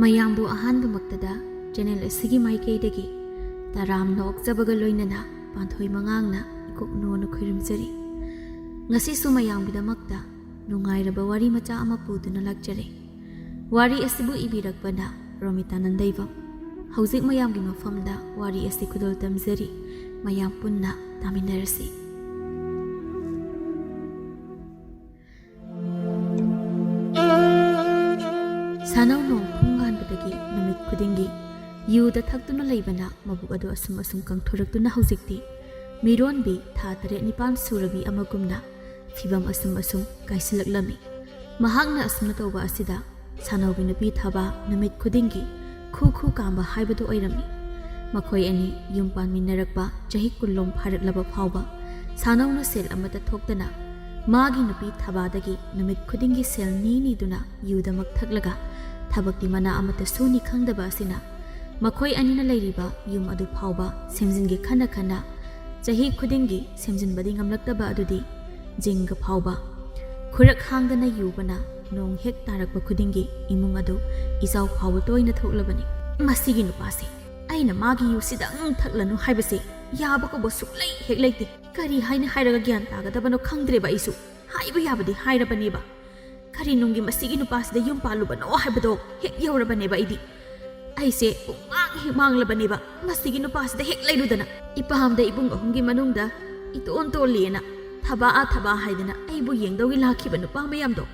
ꯃꯌꯥꯝꯕꯨ ꯑꯍꯥꯟꯕꯃꯛꯇꯗ ꯆꯦꯅꯦꯜ ꯑꯁꯤꯒꯤ ꯃꯥꯏꯀꯩꯗꯒꯤ ꯇꯔꯥꯝꯅ ꯑꯣꯛꯆꯕꯒ ꯂꯣꯏꯅꯅ ꯄꯥꯟꯊꯣꯏ ꯃꯉꯥꯡꯅ ꯏꯀꯣꯛꯅꯣꯅ ꯈꯣꯏꯔꯝꯖꯔꯤ꯫ ꯉꯁꯤꯁꯨ ꯃꯌꯥꯝꯒꯤꯗꯃꯛꯇ ꯅꯨꯡꯉꯥꯏꯔꯕ ꯋꯥꯔꯤ ꯃꯆꯥ ꯑꯃ ꯄꯨꯗꯨꯅ ꯂꯥꯛꯆꯔꯦ꯫ ꯋꯥꯔꯤ ꯑꯁꯤꯕꯨ ꯏꯕꯤꯔꯛꯄꯅ ꯔꯣꯃꯤꯇꯥ ꯅꯟꯗꯩꯕꯝ꯫ ꯍꯧꯖꯤꯛ ꯃꯌꯥꯝꯒꯤ ꯃꯐꯝꯗ ꯋꯥꯔꯤ ꯑꯁꯤ ꯈꯨꯗꯣꯜ ꯇꯝꯖꯔꯤ꯫ ꯃꯌꯥꯝ ꯄꯨꯟꯅ ꯇꯥꯃꯤꯟꯅꯔꯁꯤ꯫ ꯁꯥꯅꯧ ꯅꯣꯡ ꯐꯨꯡꯉꯥꯟꯕꯗꯒꯤ ꯅꯨꯃꯤꯠ ꯈꯨꯗꯤꯡꯒꯤ ꯌꯨꯗ ꯊꯛꯇꯨꯅ ꯂꯩꯕꯅ ꯃꯕꯨꯛ ꯑꯗꯨ ꯑꯁꯨꯝ ꯀꯪꯊꯣꯔꯛꯇꯨꯅ ꯍꯧꯖꯤꯛꯇꯤ ꯃꯤꯔꯣꯟꯕꯤ ꯊꯥ 8-9 ꯁꯨꯔꯕꯤ ꯑꯃꯒꯨꯝꯅ ꯐꯤꯕꯝ ꯑꯁꯨꯝ ꯀꯥꯏꯁꯤꯜꯂꯛꯂꯝꯃꯤ꯫ ꯃꯍꯥꯛꯅ ꯑꯁꯨꯝꯅ ꯇꯧꯕ ꯑꯁꯤꯗ ꯁꯥꯅꯧꯒꯤ ꯅꯨꯄꯤ ꯊꯕꯥ ꯅꯨꯃꯤꯠ ꯈꯨꯗꯤꯡꯒꯤ ꯈꯨ ꯀꯥꯝꯕ ꯍꯥꯏꯕꯗꯨ ꯑꯣꯏꯔꯝꯃꯤ꯫ ꯃꯈꯣꯏ ꯑꯅꯤ ꯌꯨꯝ ꯄꯥꯟꯃꯤꯟꯅꯔꯛꯄ ꯆꯍꯤ 10 ꯐꯥꯔꯛꯂꯕ ꯐꯥꯎꯕ ꯁꯥꯅꯧꯅ ꯁꯦꯜ ꯑꯃꯠꯇ ꯊꯣꯛꯇꯅ ꯃꯥꯒꯤ ꯅꯨꯄꯤ ꯊꯕꯥꯗꯒꯤ ꯅꯨꯃꯤꯠ ꯈꯨꯗꯤꯡꯒꯤ ꯁꯦꯜ ꯅꯤꯗꯨꯅ ꯌꯨꯗꯃꯛ ꯊꯛꯂꯒ ꯊꯕꯛꯇꯤ ꯃꯅꯥ ꯑꯃꯠꯇ ꯁꯨꯅꯤ ꯈꯪꯗꯕ ꯑꯁꯤꯅ ꯃꯈꯣꯏ ꯑꯅꯤꯅ ꯂꯩꯔꯤꯕ ꯌꯨꯝ ꯑꯗꯨ ꯐꯥꯎꯕ ꯁꯦꯝꯖꯤꯟꯒꯦ ꯈꯟꯅ ꯆꯍꯤ ꯈꯨꯗꯤꯡꯒꯤ ꯁꯦꯝꯖꯤꯟꯕꯗꯤ ꯉꯝꯂꯛꯇꯕ ꯑꯗꯨꯗꯤ ꯖꯤꯡꯒ ꯐꯥꯎꯕ ꯈꯨꯔꯛ ꯍꯥꯡꯗꯅ ꯌꯨꯕꯅ ꯅꯣꯡ ꯍꯦꯛ ꯇꯥꯔꯛꯄ ꯈꯨꯗꯤꯡꯒꯤ ꯏꯃꯨꯡ ꯑꯗꯨ ꯏꯆꯥꯎ ꯐꯥꯎꯕ ꯇꯣꯏꯅ ꯊꯣꯛꯂꯕꯅꯤ꯫ ꯃꯁꯤꯒꯤ ꯅꯨꯄꯥꯁꯦ ꯑꯩꯅ ꯃꯥꯒꯤ ꯌꯨꯁꯤꯗꯪ ꯊꯛꯂꯅꯨ ꯍꯥꯏꯕꯁꯦ ꯌꯥꯕ ꯀꯧꯕ ꯁꯨꯛꯂꯩ ꯍꯦꯛ ꯂꯩꯇꯦ꯫ ꯀꯔꯤ ꯍꯥꯏꯔꯒ ꯒ꯭ꯌꯥꯟ ꯇꯥꯒꯗꯕꯅꯣ ꯈꯪꯗ꯭ꯔꯦꯕ ꯑꯩꯁꯨ꯫ ꯍꯥꯏꯕ ꯌꯥꯕꯗꯤ ꯍꯥꯏꯔꯕꯅꯦꯕ꯫ ꯀꯔꯤ ꯅꯨꯡꯒꯤ ꯃꯁꯤꯒꯤ ꯅꯨꯄꯥꯁꯤꯗ ꯌꯨꯝ ꯄꯥꯜꯂꯨꯕꯅꯣ ꯍꯥꯏꯕꯗꯣ ꯍꯦꯛ ꯌꯧꯔꯕꯅꯦꯕ ꯑꯩꯗꯤ꯫ ꯑꯩꯁꯦ ꯄꯨꯡꯃꯥꯡ ꯍꯦꯛ ꯃꯥꯡꯂꯕꯅꯦꯕ ꯃꯁꯤꯒꯤ ꯅꯨꯄꯥꯁꯤꯗ ꯍꯦꯛ ꯂꯩꯔꯨꯗꯅ꯫ ꯏꯄꯥꯝꯗ ꯏꯕꯨꯡ ꯑꯍꯨꯝꯒꯤ ꯃꯅꯨꯡꯗ ꯏꯇꯣꯟ ꯇꯣꯜꯂꯦꯅ ꯊꯕꯥ ꯍꯥꯏꯗꯅ ꯑꯩꯕꯨ ꯌꯦꯡꯗꯧꯒꯤ ꯂꯥꯛꯈꯤꯕ ꯅꯨꯄꯥ ꯃꯌꯥꯝꯗꯣ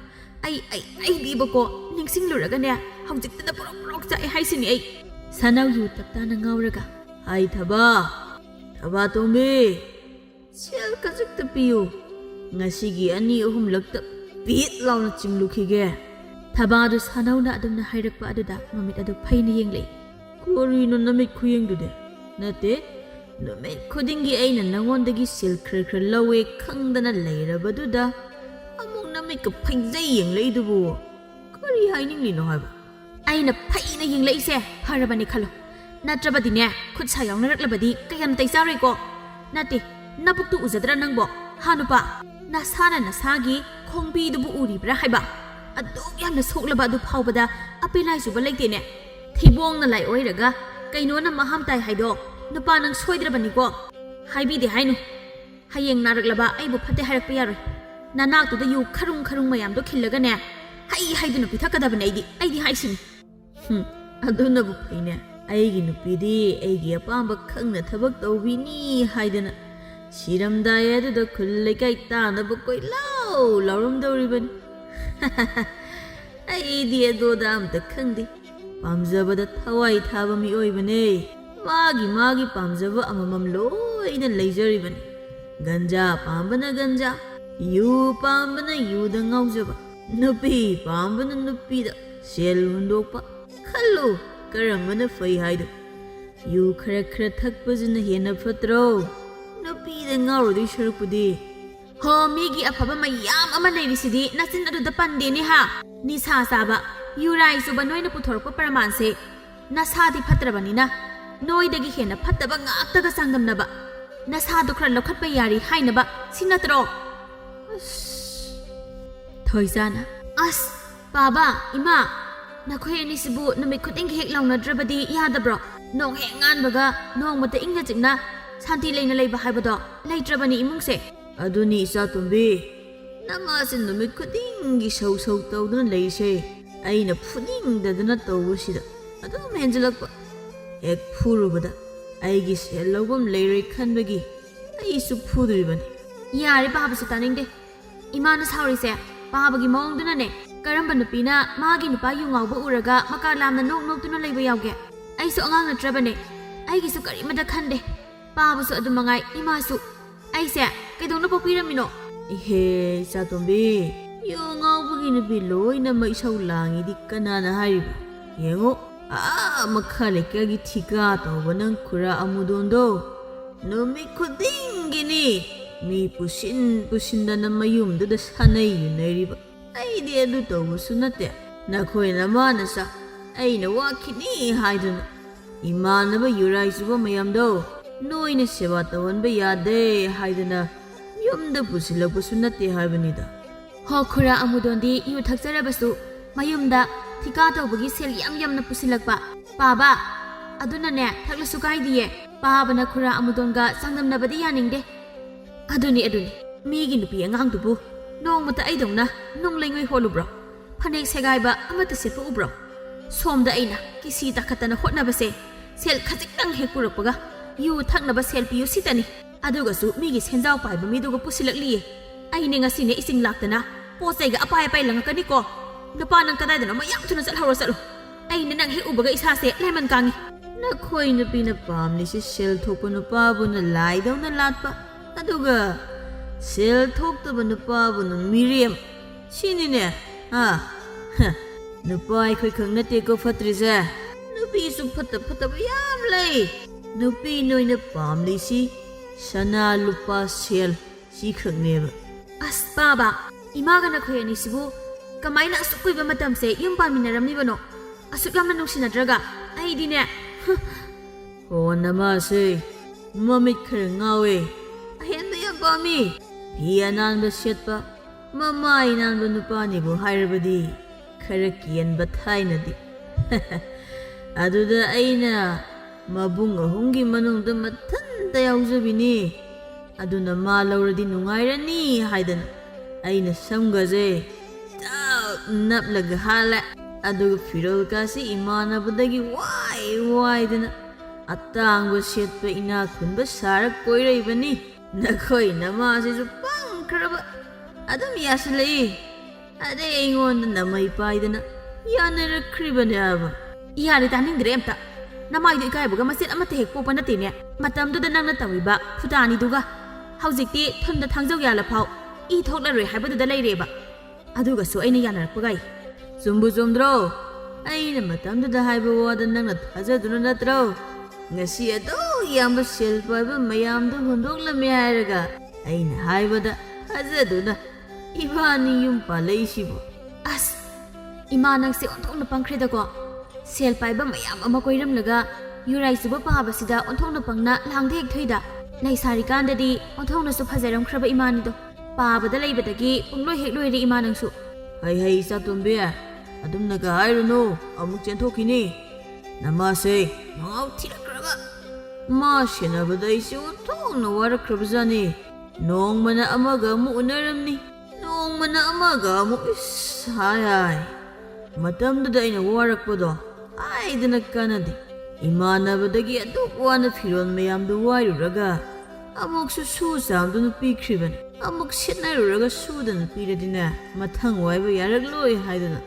ꯑꯩꯗꯤꯕꯀꯣ ꯅꯤꯡꯁꯤꯡꯂꯨꯔꯒꯅꯦ ꯍꯧꯖꯤꯛꯇꯗ ꯄꯨꯔꯣꯛ ꯆꯥꯛꯑꯦ ꯍꯥꯏꯁꯤꯅꯤ ꯑꯩ꯫ ꯁꯥꯅꯧ ꯌꯨ ꯇꯞꯇꯥꯅ ꯉꯥꯎꯔꯒ ꯍꯥꯏ ꯊꯕꯥ ꯇꯣꯝꯕꯤ ꯁꯦꯜ ꯈꯖꯤꯛꯇ ꯄꯤꯌꯨ, ꯉꯁꯤꯒꯤ 2-3ꯂꯛꯇ ꯄꯤꯠ ꯂꯥꯎꯅ ꯆꯤꯡꯂꯨꯈꯤꯒꯦ꯫ ꯊꯕꯥꯗꯨ ꯁꯥꯅꯧꯅ ꯑꯗꯨꯝꯅ ꯍꯥꯏꯔꯛꯄ ꯑꯗꯨꯗ ꯃꯃꯤꯠ ꯑꯗꯨ ꯐꯩꯅ ꯌꯦꯡꯂꯛꯏ꯫ ꯀꯔꯤꯅꯣ ꯅꯃꯤꯠ ꯈꯨꯌꯦꯡꯗꯨꯗꯤ? ꯅꯠꯇꯦ, ꯅꯨꯃꯤꯠ ꯈꯨꯗꯤꯡꯒꯤ ꯑꯩꯅ ꯅꯉꯣꯟꯗꯒꯤ ꯁꯦꯜ ꯈꯔ ꯂꯧꯋꯦ ꯈꯪꯗꯅ ꯂꯩꯔꯕꯗꯨꯗ ꯑꯃꯨꯛ ꯅꯃꯤꯠꯀ ꯐꯩꯖꯩ ꯌꯦꯡꯂꯛꯏꯗꯨꯕꯨ ꯀꯔꯤ ꯍꯥꯏꯅꯤꯡꯂꯤꯅꯣ ꯍꯥꯏꯕ? ꯑꯩꯅ ꯐꯩꯅ ꯌꯦꯡꯂꯛꯏꯁꯦ ꯐꯔꯕꯅꯤ ꯈꯜꯂꯣ, ꯅꯠꯇ꯭ꯔꯕꯗꯤꯅꯦ ꯈꯨꯠ ꯁꯥ ꯌꯥꯎꯅꯔꯛꯂꯕꯗꯤ ꯀꯌꯥꯝꯇꯩ ꯆꯥꯔꯣꯏꯀꯣ꯫ ꯅꯠꯇꯦ, ꯅꯕꯨꯛꯇꯨ ꯎꯖꯗ꯭ꯔꯥ ꯅꯪꯕꯣ? ꯍꯥ ꯅꯨꯄꯥ, ꯅꯁꯥꯅ ꯅꯁꯥꯒꯤ ꯈꯣꯡꯕꯤꯗꯨꯕꯨ ꯎꯔꯤꯕ꯭ꯔꯥ ꯍꯥꯏꯕ? ꯑꯗꯨꯛ ꯌꯥꯝꯅ ꯁꯣꯛꯂꯕ ꯑꯗꯨ ꯐꯥꯎꯕꯗ ꯑꯄꯦ ꯂꯥꯏ ꯆꯨꯕ ꯂꯩꯇꯦꯅꯦ꯫ ꯊꯤꯕꯣꯡꯅ ꯂꯥꯏ ꯑꯣꯏꯔꯒ ꯀꯩꯅꯣꯅ ꯃꯍꯥꯝ ꯇꯥꯏ ꯍꯥꯏꯗꯣ ꯅꯨꯄꯥ ꯅꯪ ꯁꯣꯏꯗ꯭ꯔꯕꯅꯤꯀꯣ꯫ ꯍꯥꯏꯕꯤꯗꯦ ꯍꯥꯏꯅꯨ, ꯍꯌꯦꯡ ꯅꯥꯔꯛꯂꯕ ꯑꯩꯕꯨ ꯐꯠꯇꯦ ꯍꯥꯏꯔꯛꯄ ꯌꯥꯔꯣꯏ꯫ ꯅꯅꯥꯛꯇꯨꯗ ꯌꯨ ꯈꯔꯨꯡ ꯃꯌꯥꯝꯗꯣ ꯈꯤꯜꯂꯒꯅꯦ ꯍꯥꯏꯗꯨꯅ ꯄꯤꯊꯛꯀꯗꯕꯅꯦ ꯑꯩꯗꯤ ꯍꯥꯏꯁꯤꯅꯤ꯫ ꯑꯗꯨꯅꯕꯨ ꯐꯩꯅꯦ, ꯑꯩꯒꯤ ꯅꯨꯄꯤꯗꯤ ꯑꯩꯒꯤ ꯑꯄꯥꯝꯕ ꯈꯪꯅ ꯊꯕꯛ ꯇꯧꯕꯤꯅꯤ ꯍꯥꯏꯗꯅ ꯁꯤꯔꯝꯗꯥꯏ ꯑꯗꯨꯗ ꯈꯨꯜ ꯂꯩꯀꯥꯏ ꯇꯥꯅꯕ ꯂꯥꯎꯔꯝꯗꯧꯔꯤꯕꯅꯤ꯫ ꯑꯩꯗꯤ ꯑꯗꯣꯗ ꯑꯝꯇ ꯈꯪꯗꯦ꯫ ꯄꯥꯝꯖꯕꯗ ꯊꯋꯥꯏ ꯊꯥꯕ ꯃꯤꯑꯣꯏꯕꯅꯦ꯫ ꯃꯥꯒꯤ ꯄꯥꯝꯖꯕ ꯑꯃꯃꯝ ꯂꯣꯏꯅ ꯂꯩꯖꯔꯤꯕꯅꯤ꯫ ꯒꯟꯖꯥ ꯄꯥꯝꯕꯅ ꯒꯟꯖꯥ, ꯌꯨ ꯄꯥꯝꯕꯅ ꯌꯨꯗ ꯉꯥꯎꯖꯕ, ꯅꯨꯄꯤ ꯄꯥꯝꯕꯅ ꯅꯨꯄꯤꯗ ꯁꯦꯜ ꯍꯨꯟꯗꯣꯛꯄ꯫ ꯈꯜꯂꯨ ꯀꯔꯝꯕꯅ ꯐꯩ ꯍꯥꯏꯗꯣ꯫ ꯌꯨ ꯈꯔ ꯊꯛꯄꯁꯤꯅ ꯍꯦꯟꯅ ꯐꯠꯇ꯭ꯔꯣ ꯅꯨꯄꯤꯗ ꯉꯥꯎꯔꯗꯣꯏ ꯁꯔꯨꯛꯄꯨꯗꯤ? ꯍꯣ, ꯃꯤꯒꯤ ꯑꯐꯕ ꯃꯌꯥꯝ ꯑꯃ ꯂꯩꯔꯤꯁꯤꯗꯤ ꯅꯆꯤꯟ ꯑꯗꯨꯗ ꯄꯟꯗꯦꯅꯦ ꯍꯥ꯫ ꯅꯤꯁꯥ ꯆꯥꯕ, ꯌꯨꯔꯥꯏ ꯆꯨꯕ ꯅꯣꯏꯅ ꯄꯨꯊꯣꯔꯛꯄ ꯄ꯭ꯔꯃꯥꯟꯁꯦ ꯅꯁꯥꯗꯤ ꯐꯠꯇ꯭ꯔꯕꯅꯤꯅ ꯅꯣꯏꯗꯒꯤ ꯍꯦꯟꯅ ꯐꯠꯇꯕ ꯉꯥꯛꯇꯒ ꯆꯥꯡꯗꯝꯅꯕ, ꯅꯁꯥꯗꯣ ꯈꯔ ꯂꯧꯈꯠꯄ ꯌꯥꯔꯤ ꯍꯥꯏꯅꯕ ꯁꯤ ꯅꯠꯇ꯭ꯔꯣ? ꯊꯣꯏꯖꯥꯅ ꯑꯁ ꯕꯥꯕꯥ, ꯏꯃꯥ, ꯅꯈꯣꯏ ꯑꯅꯤꯁꯤꯕꯨ ꯅꯨꯃꯤꯠ ꯈꯨꯗꯤꯡꯒꯤ ꯍꯦꯛ ꯂꯥꯎꯅꯗ꯭ꯔꯕꯗꯤ ꯌꯥꯗꯕ꯭ꯔꯣ? ꯅꯣꯡ ꯍꯦꯛ ꯉꯥꯟꯕꯒ ꯅꯣꯡꯃꯇ ꯏꯪꯅ ꯆꯤꯛꯅ ꯁꯥꯟꯇꯤ ꯂꯩꯅ ꯂꯩꯕ ꯍꯥꯏꯕꯗꯣ ꯂꯩꯇ꯭ꯔꯕꯅꯤ ꯏꯃꯨꯡꯁꯦ꯫ ꯑꯗꯨꯅꯤ ꯏꯆꯥꯇꯣꯝꯕꯤ, ꯅꯃꯥꯁꯦ ꯅꯨꯃꯤꯠ ꯈꯨꯗꯤꯡꯒꯤ ꯁꯧ ꯇꯧꯗꯨꯅ ꯂꯩꯔꯤꯁꯦ ꯑꯩꯅ ꯐꯨꯅꯤꯡꯗꯗꯅ ꯇꯧꯕꯁꯤꯗ ꯑꯗꯨꯝ ꯍꯦꯟꯖꯤꯜꯂꯛꯄ꯫ ꯍꯦꯛ ꯐꯨꯔꯨꯕꯗ ꯑꯩꯒꯤ ꯁꯦꯜ ꯂꯧꯐꯝ ꯂꯩꯔꯣꯏ ꯈꯟꯕꯒꯤ ꯑꯩꯁꯨ ꯐꯨꯗꯣꯔꯤꯕꯅꯤ꯫ ꯌꯥꯔꯦ ꯕꯥꯕꯁꯨ ꯇꯥꯅꯤꯡꯗꯦ꯫ ꯏꯃꯥꯅ ꯁꯥꯎꯔꯤꯁꯦ ꯕꯥꯕꯒꯤ ꯃꯑꯣꯡꯗꯨꯅꯅꯦ꯫ ꯀꯔꯝꯕ ꯅꯨꯄꯤꯅ ꯃꯥꯒꯤ ꯅꯨꯄꯥ ꯌꯨ ꯉꯥꯎꯕ ꯎꯔꯒ ꯃꯀꯥ ꯂꯥꯝꯅ ꯅꯣꯛꯇꯨꯅ ꯂꯩꯕ ꯌꯥꯎꯒꯦ? ꯑꯩꯁꯨ ꯑꯉꯥꯡ ꯅꯠꯇ꯭ꯔꯕꯅꯦ, ꯑꯩꯒꯤꯁꯨ ꯀꯔꯤꯃꯇ ꯈꯟꯗꯦ꯫ ꯕꯥꯕꯁꯨ ꯑꯗꯨꯝ ꯃꯉꯥꯏ, ꯏꯃꯥꯁꯨ꯫ ꯑꯩꯁꯦ ꯀꯩꯗꯧꯅ ꯄꯣꯛꯄꯤꯔꯝꯃꯤꯅꯣ? ꯏꯍꯦ ꯏꯆꯥꯇꯣꯝꯕꯤ, ꯌꯨ ꯉꯥꯎꯕꯒꯤ ꯅꯨꯄꯤ ꯂꯣꯏꯅꯃꯛ ꯏꯁꯧ ꯂꯥꯡꯉꯤꯗꯤ ꯀꯅꯥꯅ ꯍꯥꯏꯔꯤꯕ? ꯌꯦꯡꯉꯣ, ꯃꯈꯥ ꯂꯩꯀꯥꯏꯒꯤ ꯊꯤꯀꯥ ꯇꯧꯕ ꯅꯪ ꯈꯨꯔꯥ ꯑꯃꯨꯗꯣꯟꯗꯣ ꯅꯨꯃꯤꯠ ꯈꯨꯗꯤꯡꯒꯤꯅꯤ ꯃꯤ ꯄꯨꯁꯤꯟꯗꯅ ꯃꯌꯨꯝꯗꯨꯗ ꯁꯥꯟꯅꯩ ꯌꯨꯅꯔꯤꯕ꯫ ꯑꯩꯗꯤ ꯑꯗꯨ ꯇꯧꯕꯁꯨ ꯅꯠꯇꯦ꯫ ꯅꯈꯣꯏꯅ ꯃꯥꯅꯁ ꯑꯩꯅ ꯋꯥꯈꯤꯅꯤ ꯍꯥꯏꯗꯨꯅ ꯏꯃꯥꯟꯅꯕ ꯌꯨꯔꯥꯏ ꯆꯨꯕ ꯃꯌꯥꯝꯗꯣ ꯅꯣꯏꯅ ꯁꯦꯕꯥ ꯇꯧꯍꯟꯕ ꯌꯥꯗꯦ ꯍꯥꯏꯗꯅ ꯌꯨꯝꯗ ꯄꯨꯁꯤꯜꯂꯛꯄꯁꯨ ꯅꯠꯇꯦ ꯍꯥꯏꯕꯅꯤꯗ꯫ ꯍꯣ ꯈꯨꯔꯥ ꯑꯃꯨꯗꯣꯟꯗꯤ ꯌꯨ ꯊꯛꯆꯔꯕꯁꯨ ꯃꯌꯨꯝꯗ ꯊꯤꯀꯥ ꯇꯧꯕꯒꯤ ꯁꯦꯜ ꯌꯥꯝꯅ ꯄꯨꯁꯤꯜꯂꯛꯄ ꯄꯥꯕ ꯑꯗꯨꯅꯅꯦ ꯊꯛꯂꯁꯨ ꯀꯥꯏꯗꯤꯌꯦ ꯄꯥꯕꯅ ꯈꯨꯔꯥ ꯑꯃꯨꯗꯣꯟꯒ ꯆꯥꯡꯗꯝꯅꯕꯗꯤ ꯌꯥꯅꯤꯡꯗꯦ ꯑꯗꯨꯅꯤ ꯃꯤꯒꯤ ꯅꯨꯄꯤ ꯑꯉꯥꯡꯗꯨꯕꯨ ꯅꯣꯡꯃꯇ ꯑꯩꯗꯧꯅ ꯅꯨꯡ ꯂꯩꯉꯣꯏ ꯍꯣꯜꯂꯨꯕ꯭ꯔꯣ ꯐꯅꯦꯛ ꯁꯦꯒꯥꯏꯕ ꯑꯃꯠꯇ ꯁꯦꯠꯄ ꯎꯕ꯭ꯔꯣ ꯁꯣꯝꯗ ꯑꯩꯅ ꯀꯤꯁꯤ ꯇꯥꯈꯠꯇꯅ ꯍꯣꯠꯅꯕꯁꯦ ꯁꯦꯜ ꯈꯖꯤꯛꯇꯪ ꯍꯦꯛ ꯄꯨꯔꯛꯄꯒ ꯌꯨ ꯊꯛꯅꯕ ꯁꯦꯜ ꯄꯤꯌꯨ ꯁꯤꯇꯅꯤ ꯑꯗꯨꯒꯁꯨ ꯃꯤꯒꯤ ꯁꯦꯟꯖꯥꯎ ꯄꯥꯏꯕ ꯃꯤꯗꯨꯒ ꯄꯨꯁꯤꯜꯂꯛꯂꯤꯌꯦ ꯑꯩꯅꯦ ꯉꯁꯤꯅꯦ ꯏꯁꯤꯡ ꯂꯥꯛꯇꯅ ꯄꯣꯠ ꯆꯩꯒ ꯑꯄꯥꯏ ꯂꯪꯉꯛꯀꯅꯤꯀꯣ ꯅꯨꯄꯥ ꯅꯪ ꯀꯗꯥꯏꯗꯅꯣ ꯃꯌꯥꯝ ꯊꯨꯅ ꯆꯠꯂꯣ ꯑꯩꯅ ꯅꯪ ꯍꯦꯛ ꯎꯕꯒ ꯏꯁꯥꯁꯦ ꯂꯩꯃꯟ ꯀꯥꯡꯉꯤ ꯅꯈꯣꯏ ꯅꯨꯄꯤꯅ ꯄꯥꯝꯂꯤꯁꯤ ꯁꯦꯜ ꯊꯣꯛꯄ ꯅꯨꯄꯥꯕꯨꯅ ꯂꯥꯏꯗꯧꯅ ꯂꯥꯠꯄ ꯑꯗꯨꯒ ꯁꯦꯜ ꯊꯣꯛꯇꯕ ꯅꯨꯄꯥꯕꯨꯅ ꯃꯤꯔꯦꯝ ꯁꯤꯅꯤꯅꯦ ꯅꯨꯄꯥ ꯑꯩꯈꯣꯏ ꯈꯛ ꯅꯠꯇꯦꯀꯣ ꯐꯠꯇ꯭ꯔꯤꯁꯦ ꯅꯨꯄꯤꯁꯨ ꯐꯠꯇꯕ ꯌꯥꯝ ꯂꯩ ꯅꯨꯄꯤ ꯅꯣꯏꯅ ꯄꯥꯝꯂꯤꯁꯤ ꯁꯅꯥ ꯂꯨꯄꯥ ꯁꯦꯜ ꯁꯤ ꯈꯛꯅꯦꯕ ꯑꯁ ꯄꯥꯕ ꯏꯃꯥꯒ ꯅꯈꯣꯏ ꯑꯅꯤꯁꯤꯕꯨ ꯀꯃꯥꯏꯅ ꯑꯁꯨꯛ ꯀꯨꯏꯕ ꯃꯇꯝꯁꯦ ꯌꯨꯝ ꯄꯥꯟꯃꯤꯟꯅꯔꯝꯂꯤꯕꯅꯣ ꯑꯁꯨꯛ ꯌꯥꯝꯅ ꯅꯨꯡꯁꯤꯅꯗ꯭ꯔꯒ ꯑꯩꯗꯤꯅꯦ ꯍꯣ ꯅꯃꯥꯁꯦ ꯃꯃꯤꯠ ꯈꯔ ꯉꯥꯎꯋꯦ ꯑꯍꯦꯟꯕ ꯌꯥꯝ ꯄꯥꯝꯃꯤ ꯐꯤ ꯑꯅꯥꯟꯕ ꯁꯦꯠꯄ ꯃꯃꯥꯏ ꯅꯥꯟꯕ ꯅꯨꯄꯥꯅꯤꯕꯨ ꯍꯥꯏꯔꯕꯗꯤ ꯈꯔ ꯀꯦꯟꯕ ꯊꯥꯏꯅꯗꯤ ꯑꯗꯨꯗ ꯑꯩꯅ ꯃꯕꯨꯡ ꯑꯍꯨꯝꯒꯤ ꯃꯅꯨꯡꯗ ꯃꯊꯟꯇ ꯌꯥꯎꯖꯕꯤꯅꯤ ꯑꯗꯨꯅ ꯃꯥ ꯂꯧꯔꯗꯤ ꯅꯨꯡꯉꯥꯏꯔꯅꯤ ꯍꯥꯏꯗꯅ ꯑꯩꯅ ꯁꯝꯒꯁꯦ ꯇꯞ ꯅꯞꯂꯒ ꯍꯥꯜꯂꯦ ꯑꯗꯨꯒ ꯐꯤꯔꯣꯜꯀꯥꯁꯤ ꯏꯃꯥꯟꯅꯕꯗꯒꯤ ꯋꯥꯏꯗꯅ ꯑꯇꯥꯡꯕ ꯁꯦꯠꯄ ꯏꯅꯥꯛ ꯈꯨꯟꯕ ꯁꯥꯔ ꯀꯣꯏꯔꯛꯏꯕꯅꯤ ꯅꯈꯣꯏ ꯅꯃꯥꯁꯤꯁꯨ ꯄꯪꯈ꯭ꯔꯕ ꯑꯗꯨꯝ ꯌꯥꯁꯤꯜꯂꯛꯏ ꯑꯗꯩ ꯑꯩꯉꯣꯟꯗ ꯅꯃꯩ ꯄꯥꯏꯗꯅ ꯌꯥꯅꯔꯛꯈ꯭ꯔꯤꯕꯅꯦ ꯍꯥꯏꯕ ꯌꯥꯔꯦ ꯇꯥꯅꯤꯡꯗ꯭ꯔꯦ ꯑꯝꯇ ꯅꯃꯥꯏꯗꯣ ꯏꯀꯥꯏꯕꯒ ꯃꯆꯦꯠ ꯑꯃꯠꯇ ꯍꯦꯛ ꯄꯣꯛꯄ ꯅꯠꯇꯦꯅꯦ ꯃꯇꯝꯗꯨꯗ ꯅꯪꯅ ꯇꯧꯔꯤꯕ ꯐꯨꯇꯥꯅꯤꯗꯨꯒ ꯍꯧꯖꯤꯛꯇꯤ ꯊꯨꯟꯗ ꯊꯥꯡꯖꯧ ꯌꯥꯜꯂꯐꯥꯎ ꯏ ꯊꯣꯛꯂꯔꯣꯏ ꯍꯥꯏꯕꯗꯨꯗ ꯂꯩꯔꯦꯕ ꯑꯗꯨꯒꯁꯨ ꯑꯩꯅ ꯌꯥꯅꯔꯛꯄꯒꯥꯏ ꯆꯨꯝꯕꯨ ꯆꯨꯝꯗ꯭ꯔꯣ ꯑꯩꯅ ꯃꯇꯝꯗꯨꯗ ꯍꯥꯏꯕ ꯋꯥꯗ ꯅꯪꯅ ꯊꯥꯖꯗꯨꯅ ꯅꯠꯇ꯭ꯔꯣ ꯉꯁꯤ ꯑꯗꯨꯛ ꯌꯥꯝꯕ ꯁꯦꯜ ꯄꯥꯏꯕ ꯃꯌꯥꯝꯗꯨ ꯍꯨꯟꯗꯣꯛꯂꯝꯃꯦ ꯍꯥꯏꯔꯒ ꯑꯩꯅ ꯍꯥꯏꯕꯗ ꯊꯥꯖꯗꯨꯅ 이반이 ꯌꯨꯝꯄꯥꯜꯂꯛꯏꯁꯤꯕꯨ ꯑꯁ ꯏꯃꯥ ꯅꯪꯁꯦ ꯑꯣꯟꯊꯣꯛꯅ ꯄꯪꯈ꯭ꯔꯦꯗꯀꯣ ꯁꯦꯜ ꯄꯥꯏꯕ ꯃꯌꯥꯝ ꯑꯃ ꯀꯣꯏꯔꯝꯂꯒ ꯌꯨꯔꯥꯏ ꯆꯨꯕ ꯄꯥꯕꯁꯤꯗ ꯑꯣꯟꯊꯣꯛꯅ ꯄꯪꯅ ꯂꯥꯡꯗ ꯍꯦꯛ ꯊꯣꯏꯗ ꯂꯩꯁꯥꯔꯤꯀꯥꯟꯗꯗꯤ ꯑꯣꯟꯊꯣꯛꯅꯁꯨ ꯐꯖꯔꯝꯈ꯭ꯔꯕ ꯏꯃꯥꯅꯤꯗꯣ ꯄꯥꯕꯗ ꯂꯩꯕꯗꯒꯤ ꯄꯨꯡꯂꯣꯏ ꯍꯦꯛ ꯂꯣꯏꯔꯦ ꯏꯃꯥ ꯅꯪꯁꯨ ꯍꯩ ꯆꯥꯇꯣꯝꯕꯤ ꯑꯗꯨꯝꯅꯒ ꯍꯥꯏꯔꯨꯅꯨ ꯑꯃꯨꯛ ꯆꯦꯟꯊꯣꯛꯈꯤꯅꯤ ꯅꯃꯥꯁꯦ ꯃꯉꯥꯎ ꯊꯤꯔꯛꯈ꯭ꯔꯕ ꯃꯥ ꯁꯦꯟꯅꯕꯗ ꯑꯩꯁꯦ ꯑꯣꯟꯊꯣꯛꯅ ꯋꯥꯔꯛꯈ꯭ꯔꯕꯖꯥꯠꯅꯤ ꯅꯣꯡꯃꯅ ꯑꯃꯒ ꯑꯃꯨꯛ ꯎꯅꯔꯝꯅꯤ ꯅꯣꯡꯃꯅ ꯑꯃꯒ ꯑꯃꯨꯛ ꯍꯥꯏ ꯃꯇꯝꯗꯨꯗ ꯑꯩꯅ ꯋꯥꯔꯛꯄꯗꯣ ꯍꯥꯏꯗꯅ ꯀꯥꯟꯅꯗꯦ ꯏꯃꯥꯟꯅꯕꯗꯒꯤ ꯑꯗꯨꯛ ꯋꯥꯅ ꯐꯤꯔꯣꯜ ꯃꯌꯥꯝꯗꯨ ꯋꯥꯏꯔꯨꯔꯒ ꯑꯃꯨꯛꯁꯨ ꯁꯨ ꯆꯥꯝꯗꯨꯅ ꯄꯤꯈ꯭ꯔꯤꯕꯅꯤ ꯑꯃꯨꯛ ꯁꯦꯠꯅꯔꯨꯔꯒ ꯁꯨꯗꯅ ꯄꯤꯔꯗꯤꯅꯦ ꯃꯊꯪ ꯋꯥꯏꯕ ꯌꯥꯔꯛꯂꯣꯏ ꯍꯥꯏꯗꯅ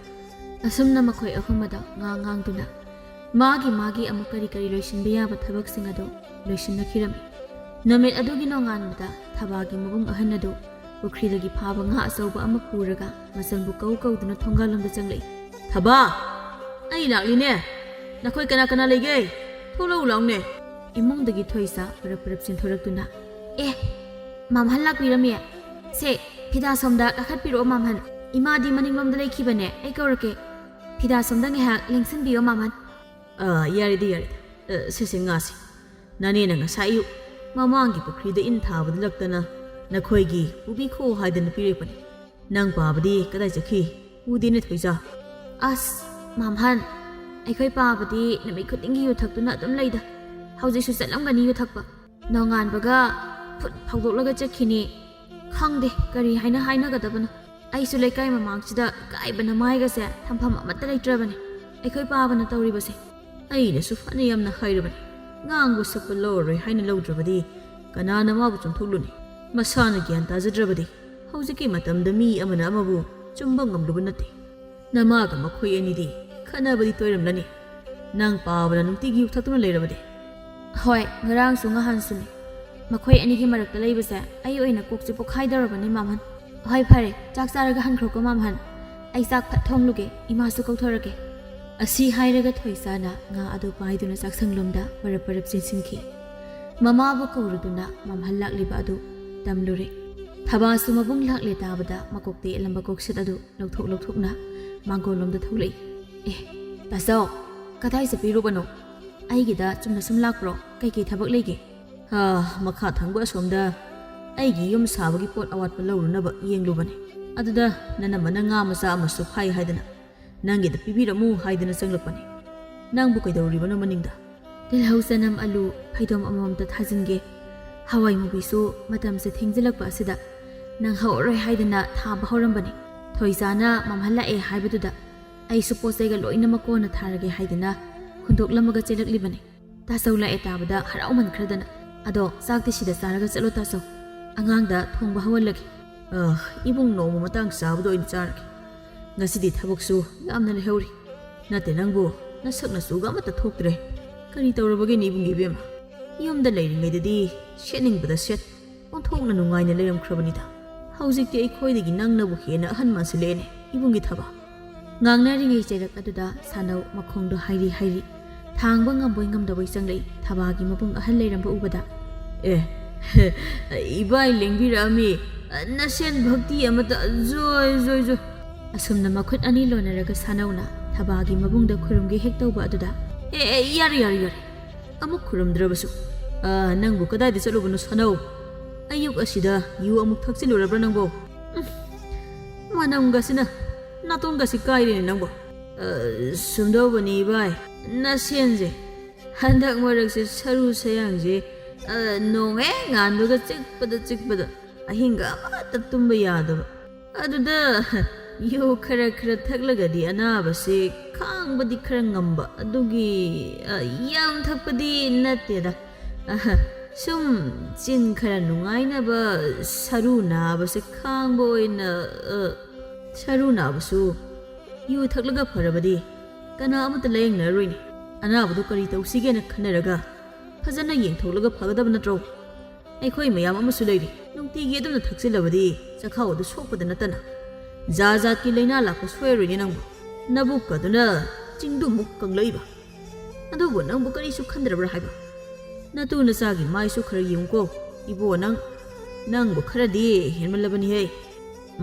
ꯑꯁꯨꯝꯅ ꯃꯈꯣꯏ ꯑꯍꯨꯝꯗ ꯉꯥꯡꯗꯨꯅ ꯃꯥꯒꯤ ꯑꯃꯨꯛ ꯀꯔꯤ ꯂꯣꯏꯁꯤꯟꯕ ꯌꯥꯕ ꯊꯕꯛꯁꯤꯡ ꯑꯗꯨ ꯂꯣꯏꯁꯤꯟꯅꯈꯤꯔꯝꯃꯤ ꯅꯨꯃꯤꯠ ꯑꯗꯨꯒꯤ ꯅꯣꯡꯉꯥꯟꯕꯗ ꯊꯕꯥꯒꯤ ꯃꯕꯨꯡ ꯑꯍꯟ ꯑꯗꯨ ꯄꯨꯈ꯭ꯔꯤꯗꯒꯤ ꯐꯥꯕ ꯉꯥ ꯑꯆꯧꯕ ꯑꯃ ꯄꯨꯔꯒ ꯃꯆꯜꯕꯨ ꯀꯧꯗꯨꯅ ꯊꯣꯡꯒꯥꯜꯂꯣꯝꯗ ꯆꯪꯂꯛꯏ ꯊꯕꯥ ꯑꯩ ꯂꯥꯛꯂꯤꯅꯦ ꯅꯈꯣꯏ ꯀꯅꯥ ꯂꯩꯒꯦ ꯊꯣꯛꯂꯛꯎ ꯂꯥꯎꯅꯦ ꯏꯃꯨꯡꯗꯒꯤ ꯊꯣꯏꯁꯥ ꯄꯔꯞ ꯆꯦꯟꯊꯣꯔꯛꯇꯨꯅ ꯃꯥꯝꯍꯟ ꯂꯥꯛꯄꯤꯔꯝꯃꯦ ꯁꯦ ꯐꯤꯗꯥ ꯁꯣꯝꯗ ꯀꯥꯈꯠꯄꯤꯔꯛꯑꯣ ꯃꯥꯝꯍꯟ ꯏꯃꯥꯗꯤ ꯃꯅꯤꯡꯂꯣꯝꯗ ꯂꯩꯈꯤꯕꯅꯦ ꯑꯩ ꯀꯧꯔꯛꯀꯦ ꯐꯤꯗꯥ ꯁꯣꯝꯗ ꯉꯥꯏꯍꯥꯛ ꯂꯦꯡꯁꯤꯟꯕꯤꯌꯣ ꯃꯥꯝꯍꯟ ꯌꯥꯔꯦꯗꯤ ꯁꯦꯁꯦ ꯉꯥꯁꯤ ꯅꯅꯦꯅ ꯉꯁꯥꯏ ꯑꯌꯨꯛ ꯃꯃꯥꯡꯒꯤ ꯄꯨꯈ꯭ꯔꯤꯗ ꯏꯟ ꯊꯥꯕꯗ ꯂꯛꯇꯅ ꯅꯈꯣꯏꯒꯤ ꯄꯨꯕꯤꯈꯣ ꯍꯥꯏꯗꯅ ꯄꯤꯔꯛꯄꯅꯤ ꯅꯪ ꯄꯥꯕꯗꯤ ꯀꯗꯥꯏ ꯆꯠꯈꯤ ꯎꯗꯦꯅꯦ ꯊꯣꯏꯖꯥ ꯑꯁ ꯃꯥꯝꯍꯟ ꯑꯩꯈꯣꯏ ꯄꯥꯕꯗꯤ ꯅꯨꯃꯤꯠ ꯈꯨꯗꯤꯡꯒꯤ ꯌꯨ ꯊꯛꯇꯨꯅ ꯑꯗꯨꯝ ꯂꯩꯗ ꯍꯧꯖꯤꯛꯁꯨ ꯆꯠꯂꯝꯒꯅꯤ ꯌꯨ ꯊꯛꯄ ꯅꯣꯡꯉꯥꯟꯕꯒ ꯐꯨꯠ ꯐꯥꯎꯗꯣꯛꯂꯒ ꯆꯠꯈꯤꯅꯤ ꯈꯪꯗꯦ ꯀꯔꯤ ꯍꯥꯏꯅꯒꯗꯕꯅꯣ ꯑꯩꯁꯨ ꯂꯩꯀꯥꯏ ꯃꯃꯥꯡꯁꯤꯗ ꯏꯀꯥꯏꯕꯅ ꯃꯥꯏꯒꯁꯦ ꯊꯝꯐꯝ ꯑꯃꯠꯇ ꯂꯩꯇ꯭ꯔꯕꯅꯤ ꯑꯩꯈꯣꯏ ꯄꯥꯕꯅ ꯇꯧꯔꯤꯕꯁꯦ ꯑꯩꯅꯁꯨ ꯐꯅ ꯌꯥꯝꯅ ꯍꯥꯏꯔꯕꯅꯤ ꯉꯥꯡꯕ ꯁꯛꯄ ꯂꯧꯔꯔꯣꯏ ꯍꯥꯏꯅ ꯂꯧꯗ꯭ꯔꯕꯗꯤ ꯀꯅꯥꯅ ꯃꯥꯕꯨ ꯆꯨꯝꯊꯣꯛꯂꯨꯅꯤ ꯃꯁꯥꯅ ꯒ꯭ꯌꯥꯟ ꯇꯥꯖꯗ꯭ꯔꯕꯗꯤ ꯍꯧꯖꯤꯛꯀꯤ ꯃꯇꯝꯗ ꯃꯤ ꯑꯃꯅ ꯑꯃꯕꯨ ꯆꯨꯝꯕ ꯉꯝꯂꯨꯕ ꯅꯠꯇꯦ ꯅꯃꯥꯒ ꯃꯈꯣꯏ ꯑꯅꯤꯗꯤ ꯈꯟꯅꯕꯗꯤ ꯇꯣꯏꯔꯝꯂꯅꯤ ꯅꯪ ꯄꯥꯕꯅ ꯅꯨꯡꯇꯤꯒꯤ ꯌꯨ ꯊꯛꯇꯨꯅ ꯂꯩꯔꯕꯗꯤ ꯍꯣꯏ ꯉꯔꯥꯡꯁꯨ ꯉꯍꯥꯟꯁꯨꯅꯤ ꯃꯈꯣꯏ ꯑꯅꯤꯒꯤ ꯃꯔꯛꯇ ꯂꯩꯕꯁꯦ ꯑꯩ ꯑꯣꯏꯅ ꯀꯣꯛꯁꯦ ꯄꯣꯛꯈꯥꯏꯗꯧꯔꯕꯅꯤ ꯃꯥꯝꯍꯟ ꯍꯣꯏ ꯐꯔꯦ ꯆꯥꯛ ꯆꯥꯔꯒ ꯍꯟꯈ꯭ꯔꯣꯀꯣ ꯃꯥꯝꯍꯟ ꯑꯩ ꯆꯥꯛ ꯐꯠ ꯊꯣꯡꯂꯨꯒꯦ ꯏꯃꯥꯁꯨ ꯀꯧꯊꯣꯔꯛꯀꯦ ꯑꯁꯤ ꯍꯥꯏꯔꯒ ꯊꯣꯏꯁꯥꯅ ꯉꯥ ꯑꯗꯨ ꯄꯥꯏꯗꯨꯅ ꯆꯥꯛꯁꯪꯂꯣꯝꯗ ꯄꯔꯞ ꯆꯦꯟꯁꯤꯟꯈꯤ ꯃꯃꯥꯕꯨ ꯀꯧꯔꯗꯨꯅ ꯃꯥꯝꯍꯟ ꯂꯥꯛꯂꯤꯕ ꯑꯗꯨ ꯇꯝꯂꯨꯔꯦ ꯊꯕꯥꯁꯨ ꯃꯕꯨꯡ ꯂꯥꯛꯂꯦ ꯇꯥꯕꯗ ꯃꯀꯣꯛꯇ ꯌꯦꯠꯂꯝꯕ ꯀꯣꯛꯁꯤꯠ ꯑꯗꯨ ꯂꯧꯊꯣꯛꯅ ꯃꯥꯡꯒꯣꯜꯂꯣꯝꯗ ꯊꯣꯛꯂꯛꯏ ꯇꯥꯆꯧ ꯀꯗꯥꯏ ꯆꯠꯄꯤꯔꯨꯕꯅꯣ ꯑꯩꯒꯤꯗ ꯆꯨꯝꯅ ꯁꯨꯝ ꯂꯥꯛꯄ꯭ꯔꯣ ꯀꯩꯀꯩ ꯊꯕꯛ ꯂꯩꯒꯦ ꯃꯈꯥ ꯊꯪꯕ ꯑꯁꯣꯝꯗ ꯑꯩꯒꯤ ꯌꯨꯝ ꯁꯥꯕꯒꯤ ꯄꯣꯠ ꯑꯋꯥꯠꯄ ꯂꯧꯔꯨꯅꯕ ꯌꯦꯡꯂꯨꯕꯅꯤ ꯑꯗꯨꯗ ꯅꯅꯝꯃꯅ ꯉꯥ ꯃꯆꯥ ꯑꯃꯁꯨ ꯐꯥꯏ ꯍꯥꯏꯗꯅ ꯅꯪꯒꯤꯗ ꯄꯤꯕꯤꯔꯝꯃꯨ ꯍꯥꯏꯗꯅ ꯆꯪꯂꯛꯄꯅꯤ ꯅꯪꯕꯨ ꯀꯩꯗꯧꯔꯤꯕꯅꯣ ꯃꯅꯤꯡꯗ ꯇꯤꯜꯍꯧ ꯆꯅꯝ ꯑꯂꯨ ꯐꯩꯗꯣꯝ ꯑꯃꯃꯝꯇ ꯊꯥꯖꯤꯟꯒꯦ ꯍꯋꯥꯏ ꯃꯨꯕꯤꯁꯨ ꯃꯇꯝꯁꯦ ꯊꯦꯡꯖꯤꯜꯂꯛꯄ ꯑꯁꯤꯗ ꯅꯪ ꯍꯧꯔꯔꯣꯏ ꯍꯥꯏꯗꯅ ꯊꯥꯕ ꯍꯧꯔꯝꯕꯅꯤ ꯊꯣꯏꯖꯥꯅ ꯃꯝꯍꯜꯂꯛꯑꯦ ꯍꯥꯏꯕꯗꯨꯗ ꯑꯩꯁꯨ ꯄꯣꯠꯆꯩꯒ ꯂꯣꯏꯅꯃꯛ ꯀꯣꯟꯅ ꯊꯥꯔꯒꯦ ꯍꯥꯏꯗꯅ ꯍꯨꯟꯗꯣꯛꯂꯝꯃꯒ ꯆꯦꯜꯂꯛꯂꯤꯕꯅꯤ ꯇꯥꯆꯧ ꯂꯥꯛꯑꯦ ꯇꯥꯕꯗ ꯍꯔꯥꯎꯃꯟꯈ꯭ꯔꯗꯅ ꯑꯗꯣ ꯆꯥꯛꯇꯤ ꯁꯤꯗ ꯆꯥꯔꯒ ꯆꯠꯂꯣ ꯇꯥꯆꯧ ꯑꯉꯥꯡꯗ ꯊꯣꯡꯕ ꯍꯧꯍꯜꯂꯒꯦ ꯏꯕꯨꯡ ꯅꯣꯡꯃ ꯃꯇꯥꯡ ꯆꯥꯕꯗ ꯑꯣꯏꯅ ꯆꯥꯔꯒꯦ ꯉꯁꯤꯗꯤ ꯊꯕꯛꯁꯨ ꯌꯥꯝꯅ ꯂꯩꯍꯧꯔꯤ ꯅꯠꯇꯦ ꯅꯪꯕꯨ ꯅꯁꯛ ꯅꯆꯨꯒ ꯑꯃꯠꯇ ꯊꯣꯛꯇ꯭ꯔꯦ ꯀꯔꯤ ꯇꯧꯔꯕꯒꯦꯅꯦ ꯏꯕꯨꯡꯒꯤ ꯏꯕꯦꯝꯃ ꯌꯨꯝꯗ ꯂꯩꯔꯤꯉꯩꯗꯗꯤ ꯁꯦꯠꯅꯤꯡꯕꯗ ꯁꯦꯠ ꯑꯣꯟꯊꯣꯛꯅ ꯅꯨꯡꯉꯥꯏꯅ ꯂꯩꯔꯝꯈ꯭ꯔꯕꯅꯤꯗ ꯍꯧꯖꯤꯛꯇꯤ ꯑꯩꯈꯣꯏꯗꯒꯤ ꯅꯪꯅꯕꯨ ꯍꯦꯟꯅ ꯑꯍꯟ ꯃꯥꯟꯁꯤꯜꯂꯛꯑꯦꯅꯦ ꯏꯕꯨꯡꯒꯤ ꯊꯕꯛ ꯉꯥꯡꯅꯔꯤꯉꯩ ꯆꯩꯔꯛ ꯑꯗꯨꯗ ꯁꯥꯅꯧ ꯃꯈꯣꯡꯗꯣ ꯍꯥꯏꯔꯤ ꯍꯥꯏꯔꯤ ꯊꯥꯡꯕ ꯉꯝꯕꯣꯏ ꯉꯝꯗꯕꯣꯏ ꯆꯪꯂꯛꯏ ꯊꯕꯥꯒꯤ ꯃꯕꯨꯡ ꯑꯍꯜ ꯂꯩꯔꯝꯕ ꯎꯕꯗ ꯏꯕꯥꯏ ꯂꯦꯡꯕꯤꯔꯛꯑꯝꯃꯤ ꯅꯁꯦꯟ ꯚꯛꯇꯤ ꯑꯃꯇ ꯖꯣꯏ ꯖꯣꯏ ꯖꯣꯏ ꯑꯁꯨꯝꯅ ꯃꯈꯨꯠ ꯑꯅꯤ ꯂꯣꯟꯅꯔꯒ ꯁꯥꯅꯧꯅ ꯊꯕꯥꯒꯤ ꯃꯕꯨꯡꯗ ꯈꯨꯔꯨꯝꯒꯦ ꯍꯦꯛ ꯇꯧꯕ ꯑꯗꯨꯗ ꯌꯥꯔꯦ ꯌꯥꯔꯦ ꯌꯥꯔꯦ ꯑꯃꯨꯛ ꯈꯨꯔꯨꯝꯗ꯭ꯔꯕꯁꯨ ꯅꯪꯕꯨ ꯀꯗꯥꯏꯗ ꯆꯠꯂꯨꯕꯅꯣ ꯁꯥꯅꯧ ꯑꯌꯨꯛ ꯑꯁꯤꯗ ꯌꯨ ꯑꯃꯨꯛ ꯊꯛꯆꯤꯜꯂꯨꯔꯕ꯭ꯔꯥ ꯅꯪꯕꯣ ꯃꯅꯝꯒꯁꯤꯅ ꯅꯥꯇꯣꯟꯒꯁꯤ ꯀꯥꯏꯔꯦꯅꯦ ꯅꯪꯕꯣ ꯁꯨꯝꯗꯧꯕꯅꯤ ꯏꯕꯥꯏ ꯅꯁꯦꯟꯁꯦ ꯍꯟꯗꯛ ꯃꯔꯛꯁꯦ ꯁꯔꯨ ꯁꯌꯥꯡꯁꯦ ꯅꯣꯡ ꯍꯦꯛ ꯉꯥꯟꯕꯒ ꯆꯤꯛꯄꯗ ꯑꯍꯤꯡꯒ ꯑꯃꯠꯇ ꯇꯨꯝꯕ ꯌꯥꯗꯕ ꯑꯗꯨꯗ ꯌꯨ ꯈꯔ ꯊꯛꯂꯒꯗꯤ ꯑꯅꯥꯕꯁꯦ ꯈꯥꯡꯕꯗꯤ ꯈꯔꯉꯝꯕ ꯑꯗꯨꯒꯤ ꯌꯥꯝ ꯊꯛꯄꯗꯤ ꯅꯠꯇꯦꯗ ꯁꯨꯝ ꯆꯤꯟ ꯈꯔ ꯅꯨꯡꯉꯥꯏꯅꯕ ꯁꯔꯨ ꯅꯥꯕꯁꯦ ꯈꯥꯡꯕ ꯑꯣꯏꯅ ꯁꯔꯨ ꯅꯥꯕꯁꯨ ꯌꯨ ꯊꯛꯂꯒ ꯐꯔꯕꯗꯤ ꯀꯅꯥ ꯑꯃꯠꯇ ꯂꯥꯌꯦꯡꯅꯔꯣꯏꯅꯦ ꯑꯅꯥꯕꯗꯣ ꯀꯔꯤ ꯇꯧꯁꯤꯒꯦꯅ ꯈꯟꯅꯔꯒ ꯐꯖꯅ ꯌꯦꯡꯊꯣꯛꯂꯒ ꯐꯒꯗꯕ ꯅꯠꯇ꯭ꯔꯣ ꯑꯩꯈꯣꯏ ꯃꯌꯥꯝ ꯑꯃꯁꯨ ꯂꯩꯔꯤ ꯅꯨꯡꯇꯤꯒꯤ ꯑꯗꯨꯝꯅ ꯊꯛꯆꯤꯜꯂꯕꯗꯤ ꯆꯈꯥꯎ ꯑꯗꯨ ꯁꯣꯛꯄꯗ ꯅꯠꯇꯅ ꯖꯥꯠ ꯖꯥꯠꯀꯤ ꯂꯩꯅꯥ ꯂꯥꯛꯄ ꯁꯣꯏꯔꯣꯏꯅꯦ ꯅꯪꯕꯨ ꯅꯕꯨꯛꯀꯗꯨꯅ ꯆꯤꯡꯗꯨꯃꯨꯛ ꯀꯪꯂꯛꯏꯕ ꯑꯗꯨꯕꯨ ꯅꯪꯕꯨ ꯀꯔꯤꯁꯨ ꯈꯟꯗ꯭ꯔꯕ꯭ꯔꯥ ꯍꯥꯏꯕ ꯅꯇꯨ ꯅꯆꯥꯒꯤ ꯃꯥꯏꯁꯨ ꯈꯔ ꯌꯦꯡꯉꯨꯀꯣ ꯏꯕꯣ ꯅꯪꯕꯨ ꯈꯔꯗꯤ ꯍꯦꯟꯃꯜꯂꯕꯅꯤꯍꯦ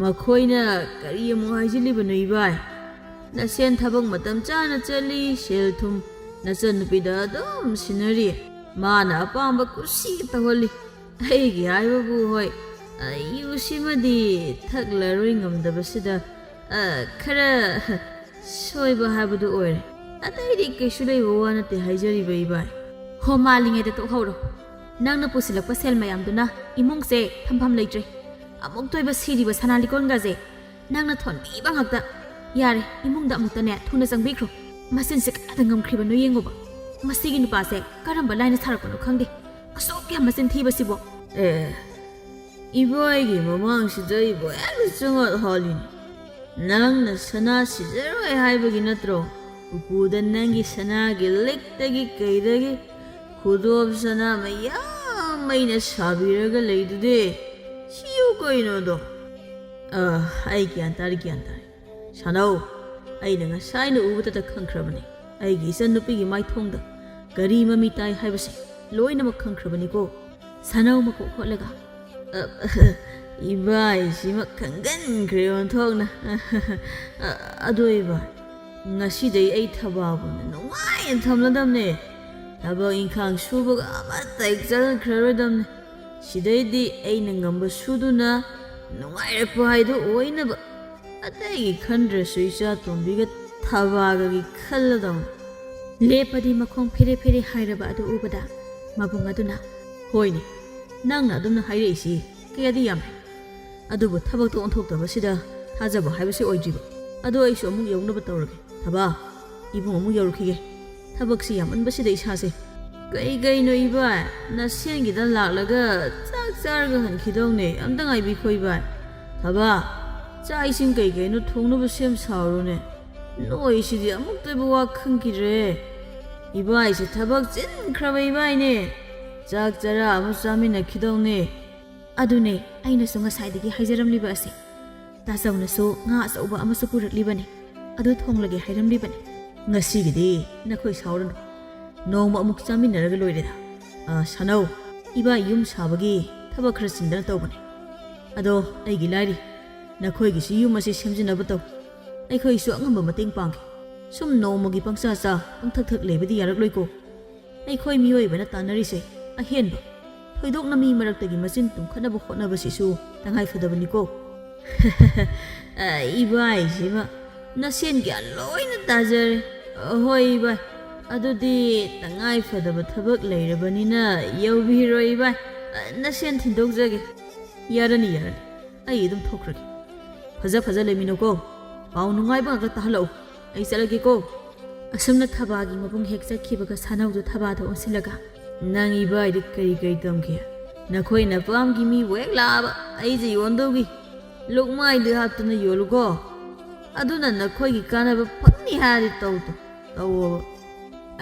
ꯃꯈꯣꯏꯅ ꯀꯔꯤ ꯑꯃꯨꯛ ꯍꯥꯏꯖꯤꯜꯂꯤꯕꯅꯣ ꯏꯕꯥꯏ ꯅꯁꯦꯟ ꯊꯕꯛ ꯃꯇꯝ ꯆꯥꯅ ꯆꯠꯂꯤ ꯁꯦꯜ ꯊꯨꯝ ꯅꯆꯟꯅꯨꯄꯤꯗ ꯑꯗꯨꯝ ꯁꯤꯟꯅꯔꯤ ꯃꯥꯅ ꯑꯄꯥꯝꯕ ꯀꯨꯁꯤ ꯇꯧꯍꯜꯂꯤ ꯑꯩꯒꯤ ꯍꯥꯏꯕꯕꯨ ꯍꯣꯏ ꯌꯨꯁꯤꯃꯗꯤ ꯊꯛꯂꯔꯣꯏ ꯉꯝꯗꯕꯁꯤꯗ ꯈꯔ ꯁꯣꯏꯕ ꯍꯥꯏꯕꯗꯨ ꯑꯣꯏꯔꯦ ꯑꯇꯩꯗꯤ ꯀꯩꯁꯨ ꯂꯩꯕ ꯋꯥ ꯅꯠꯇꯦ ꯍꯥꯏꯖꯔꯤꯕ ꯏꯕꯥꯏ ꯍꯣ ꯃꯥꯜꯂꯤꯉꯩꯗ ꯇꯣꯛꯍꯧꯔꯣ ꯅꯪꯅ ꯄꯨꯁꯤꯜꯂꯛꯄ ꯁꯦꯜ ꯃꯌꯥꯝꯗꯨꯅ ꯏꯃꯨꯡꯁꯦ ꯊꯝꯐꯝ ꯂꯩꯇ꯭ꯔꯦ ꯑꯃꯨꯛ ꯇꯣꯏꯕ ꯁꯤꯔꯤꯕ ꯁꯅꯥ ꯂꯤꯀꯣꯟꯒꯁꯦ ꯅꯪꯅ ꯊꯣꯟꯕꯤꯕ ꯉꯥꯛꯇ ꯌꯥꯔꯦ ꯏꯃꯨꯡꯗ ꯑꯃꯨꯛꯇꯅꯦ ꯊꯨꯅ ꯆꯪꯕꯤꯈ꯭ꯔꯣ ꯃꯆꯤꯟꯁꯦ ꯀꯌꯥꯗ ꯉꯝꯈ꯭ꯔꯤꯕꯅꯣ ꯌꯦꯡꯉꯨꯕ ꯃꯁꯤꯒꯤ ꯅꯨꯄꯥꯁꯦ ꯀꯔꯝꯕ ꯂꯥꯏꯅ ꯁꯥꯔꯛꯄꯅꯣ ꯈꯪꯗꯦ ꯑꯁꯨꯛ ꯌꯥꯝ ꯃꯆꯤꯟ ꯊꯤꯕꯁꯤꯕꯣ 이바에게 ꯃꯃꯥꯡꯁꯤꯗ 이보 ꯍꯦꯛꯇ ꯆꯪꯉꯛꯍꯜꯂꯤꯅꯤ ꯅꯪꯅ ꯁꯅꯥ ꯁꯤꯖꯔꯣꯏ ꯍꯥꯏꯕꯒꯤ ꯅꯠꯇ꯭ꯔꯣ ꯎꯄꯨꯗ ꯅꯪꯒꯤ ꯁꯅꯥꯒꯤ ꯂꯤꯛꯇꯒꯤ ꯀꯩꯗꯒꯤ ꯈꯨꯗꯣꯞ ꯁꯅꯥ ꯃꯌꯥꯝ ꯑꯩꯅ ꯁꯥꯕꯤꯔꯒ ꯂꯩꯗꯨꯗꯤ ꯁꯤꯌꯨ ꯀꯩꯅꯣꯗꯣ ꯑꯩ ꯒ꯭ꯌꯥꯟ ꯇꯥꯔꯦ ꯁꯥꯅꯧ ꯑꯩꯅ ꯉꯁꯥꯏꯅ ꯎꯕꯗꯇ ꯈꯪꯈ꯭ꯔꯕꯅꯤ ꯑꯩꯒꯤ ꯏꯆꯟꯅꯨꯄꯤꯒꯤ ꯃꯥꯏꯊꯣꯡꯗ ꯀꯔꯤ ꯃꯃꯤ ꯇꯥꯏ ꯍꯥꯏꯕꯁꯦ ꯂꯣꯏꯅꯃꯛ ꯈꯪꯈ꯭ꯔꯕꯅꯤꯀꯣ ꯁꯥꯅꯧ ꯃꯀꯣꯛ ꯍꯣꯠꯂꯒ 이바이시막 강간그래 온통나 아도 이바 ngasiday ay tababon nungayan tamladamne tabag inkhang subaga amata ikzal krarodamne sidaydi ay nangamba suduna nungayrakpa haydo oinaba ataygi khandrasu isa tombiga tabagagi khalladam lepadi makhong phere phere hairaba adu ubada mabung aduna hoine ꯅꯪꯅ ꯑꯗꯨꯝꯅ ꯍꯥꯏꯔꯛꯏꯁꯤ ꯀꯌꯥꯗꯤ ꯌꯥꯝꯃꯦ ꯑꯗꯨꯕꯨ ꯊꯕꯛꯇꯣ ꯑꯣꯟꯊꯣꯛꯇꯕꯁꯤꯗ ꯊꯥꯖꯕ ꯍꯥꯏꯕꯁꯤ ꯑꯣꯏꯗ꯭ꯔꯤꯕ ꯑꯗꯣ ꯑꯩꯁꯨ ꯑꯃꯨꯛ ꯌꯧꯅꯕ ꯇꯧꯔꯒꯦ ꯊꯕꯥ ꯏꯕꯨꯡ ꯑꯃꯨꯛ ꯌꯧꯔꯛꯈꯤꯒꯦ ꯊꯕꯛꯁꯤ ꯌꯥꯝꯃꯟꯕꯁꯤꯗ ꯏꯁꯥꯁꯦ ꯀꯩꯅꯣ ꯏꯕꯥꯏ ꯅꯁꯦꯟꯒꯤꯗ ꯂꯥꯛꯂꯒ ꯆꯥꯛ ꯆꯥꯔꯒ ꯍꯟꯈꯤꯗꯧꯅꯦ ꯑꯝꯇ ꯉꯥꯏꯕꯤꯈꯣ ꯏꯕꯥꯏ ꯊꯕꯥ ꯆꯥꯛ ꯏꯁꯤꯡ ꯀꯩꯅꯣ ꯊꯣꯡꯅꯕ ꯁꯦꯝ ꯁꯥꯔꯨꯅꯦ ꯅꯣꯏꯁꯤꯗꯤ ꯑꯃꯨꯛꯇꯕꯨ ꯋꯥ ꯈꯪꯈꯤꯗ꯭ꯔꯦ 이바이ꯁꯤ ꯊꯕꯛ ꯆꯤꯟꯈ꯭ꯔꯕ 이바이ꯅꯦ ꯆꯥꯛ ꯆꯔꯥ ꯑꯃ ꯆꯥꯃꯤꯟꯅꯈꯤꯗꯧꯅꯦ ꯑꯗꯨꯅꯦ ꯑꯩꯅꯁꯨ ꯉꯁꯥꯏꯗꯒꯤ ꯍꯥꯏꯖꯔꯝꯂꯤꯕ ꯑꯁꯤ ꯇꯥꯆꯧꯅꯁꯨ ꯉꯥ ꯑꯆꯧꯕ ꯑꯃꯁꯨ ꯄꯨꯔꯛꯂꯤꯕꯅꯤ ꯑꯗꯨ ꯊꯣꯡꯂꯒꯦ ꯍꯥꯏꯔꯝꯂꯤꯕꯅꯤ ꯉꯁꯤꯒꯤꯗꯤ ꯅꯈꯣꯏ ꯁꯥꯎꯔꯅꯨ ꯅꯣꯡꯃ ꯑꯃꯨꯛ ꯆꯥꯃꯤꯟꯅꯔꯒ ꯂꯣꯏꯔꯦꯗ ꯁꯥꯅꯧ ꯏꯕꯥꯏ ꯌꯨꯝ ꯁꯥꯕꯒꯤ ꯊꯕꯛ ꯈꯔ ꯆꯤꯟꯗꯅ ꯇꯧꯕꯅꯦ ꯑꯗꯣ ꯑꯩꯒꯤ ꯂꯥꯏꯔꯤ ꯅꯈꯣꯏꯒꯤꯁꯤ ꯌꯨꯝ ꯑꯁꯤ ꯁꯦꯝꯖꯤꯟꯅꯕ ꯇꯧ ꯑꯩꯈꯣꯏꯁꯨ ꯑꯉꯝꯕ ꯃꯇꯦꯡ ꯄꯥꯡꯒꯦ ꯁꯨꯝ ꯅꯣꯡꯃꯒꯤ ꯄꯪꯆꯥ ꯆꯥ ꯄꯪꯊꯛ ꯂꯩꯕꯗꯤ ꯌꯥꯔꯛꯂꯣꯏꯀꯣ ꯑꯩꯈꯣꯏ ꯃꯤꯑꯣꯏꯕꯅ ꯇꯥꯟꯅꯔꯤꯁꯦ ꯑꯍꯦꯟꯕ ꯊꯣꯏꯗꯣꯛꯅ ꯃꯤ ꯃꯔꯛꯇꯒꯤ ꯃꯆꯤꯟ ꯇꯨꯝꯈꯠꯅꯕ ꯍꯣꯠꯅꯕꯁꯤꯁꯨ ꯇꯉꯥꯏ ꯐꯗꯕꯅꯤꯀꯣ 이바이시마 ꯅꯁꯦꯟ ꯒ꯭ꯌꯥꯟ ꯂꯣꯏꯅ ꯇꯥꯖꯔꯦ ꯍꯣꯏ ꯚꯥꯏ ꯑꯗꯨꯗꯤ ꯇꯉꯥꯏ ꯐꯗꯕ ꯊꯕꯛ ꯂꯩꯔꯕꯅꯤꯅ ꯌꯧꯕꯤꯔꯣꯏ ꯚꯥꯏ ꯅꯁꯦꯟ ꯊꯤꯟꯗꯣꯛꯆꯒꯦ ꯌꯥꯔꯅꯤ ꯑꯩ ꯑꯗꯨꯝ ꯊꯣꯛꯈ꯭ꯔꯒꯦ ꯐꯖ ꯂꯩꯃꯤꯟꯅꯧꯀꯣ ꯄꯥꯎ ꯅꯨꯡꯉꯥꯏꯕ ꯉꯥꯛꯇ ꯇꯥꯍꯜꯂꯛꯎ ꯑꯩ ꯆꯠꯂꯒꯦꯀꯣ ꯑꯁꯨꯝꯅ ꯊꯕꯥꯒꯤ ꯃꯕꯨꯡ ꯍꯦꯛ ꯆꯠꯈꯤꯕꯒ ꯁꯥꯅꯧꯗꯨ ꯊꯕꯥꯗ ꯑꯣꯟꯁꯤꯜꯂꯒ ꯅꯪ ꯏꯕꯥꯏꯗꯤ ꯀꯔꯤ ꯇꯝꯈꯤ ꯅꯈꯣꯏ ꯅꯄꯥꯝꯒꯤ ꯃꯤꯕꯨ ꯍꯦꯛ ꯂꯥꯛꯑꯕ ꯑꯩꯁꯦ ꯌꯣꯟꯗꯧꯒꯤ ꯂꯨꯛꯃꯥꯏꯗ ꯍꯥꯞꯇꯨꯅ ꯌꯣꯜꯂꯨꯀꯣ ꯑꯗꯨꯅ ꯅꯈꯣꯏꯒꯤ ꯀꯥꯟꯅꯕ ꯐꯪꯅꯤ ꯍꯥꯏꯔꯗꯤ ꯇꯧꯋꯣꯕ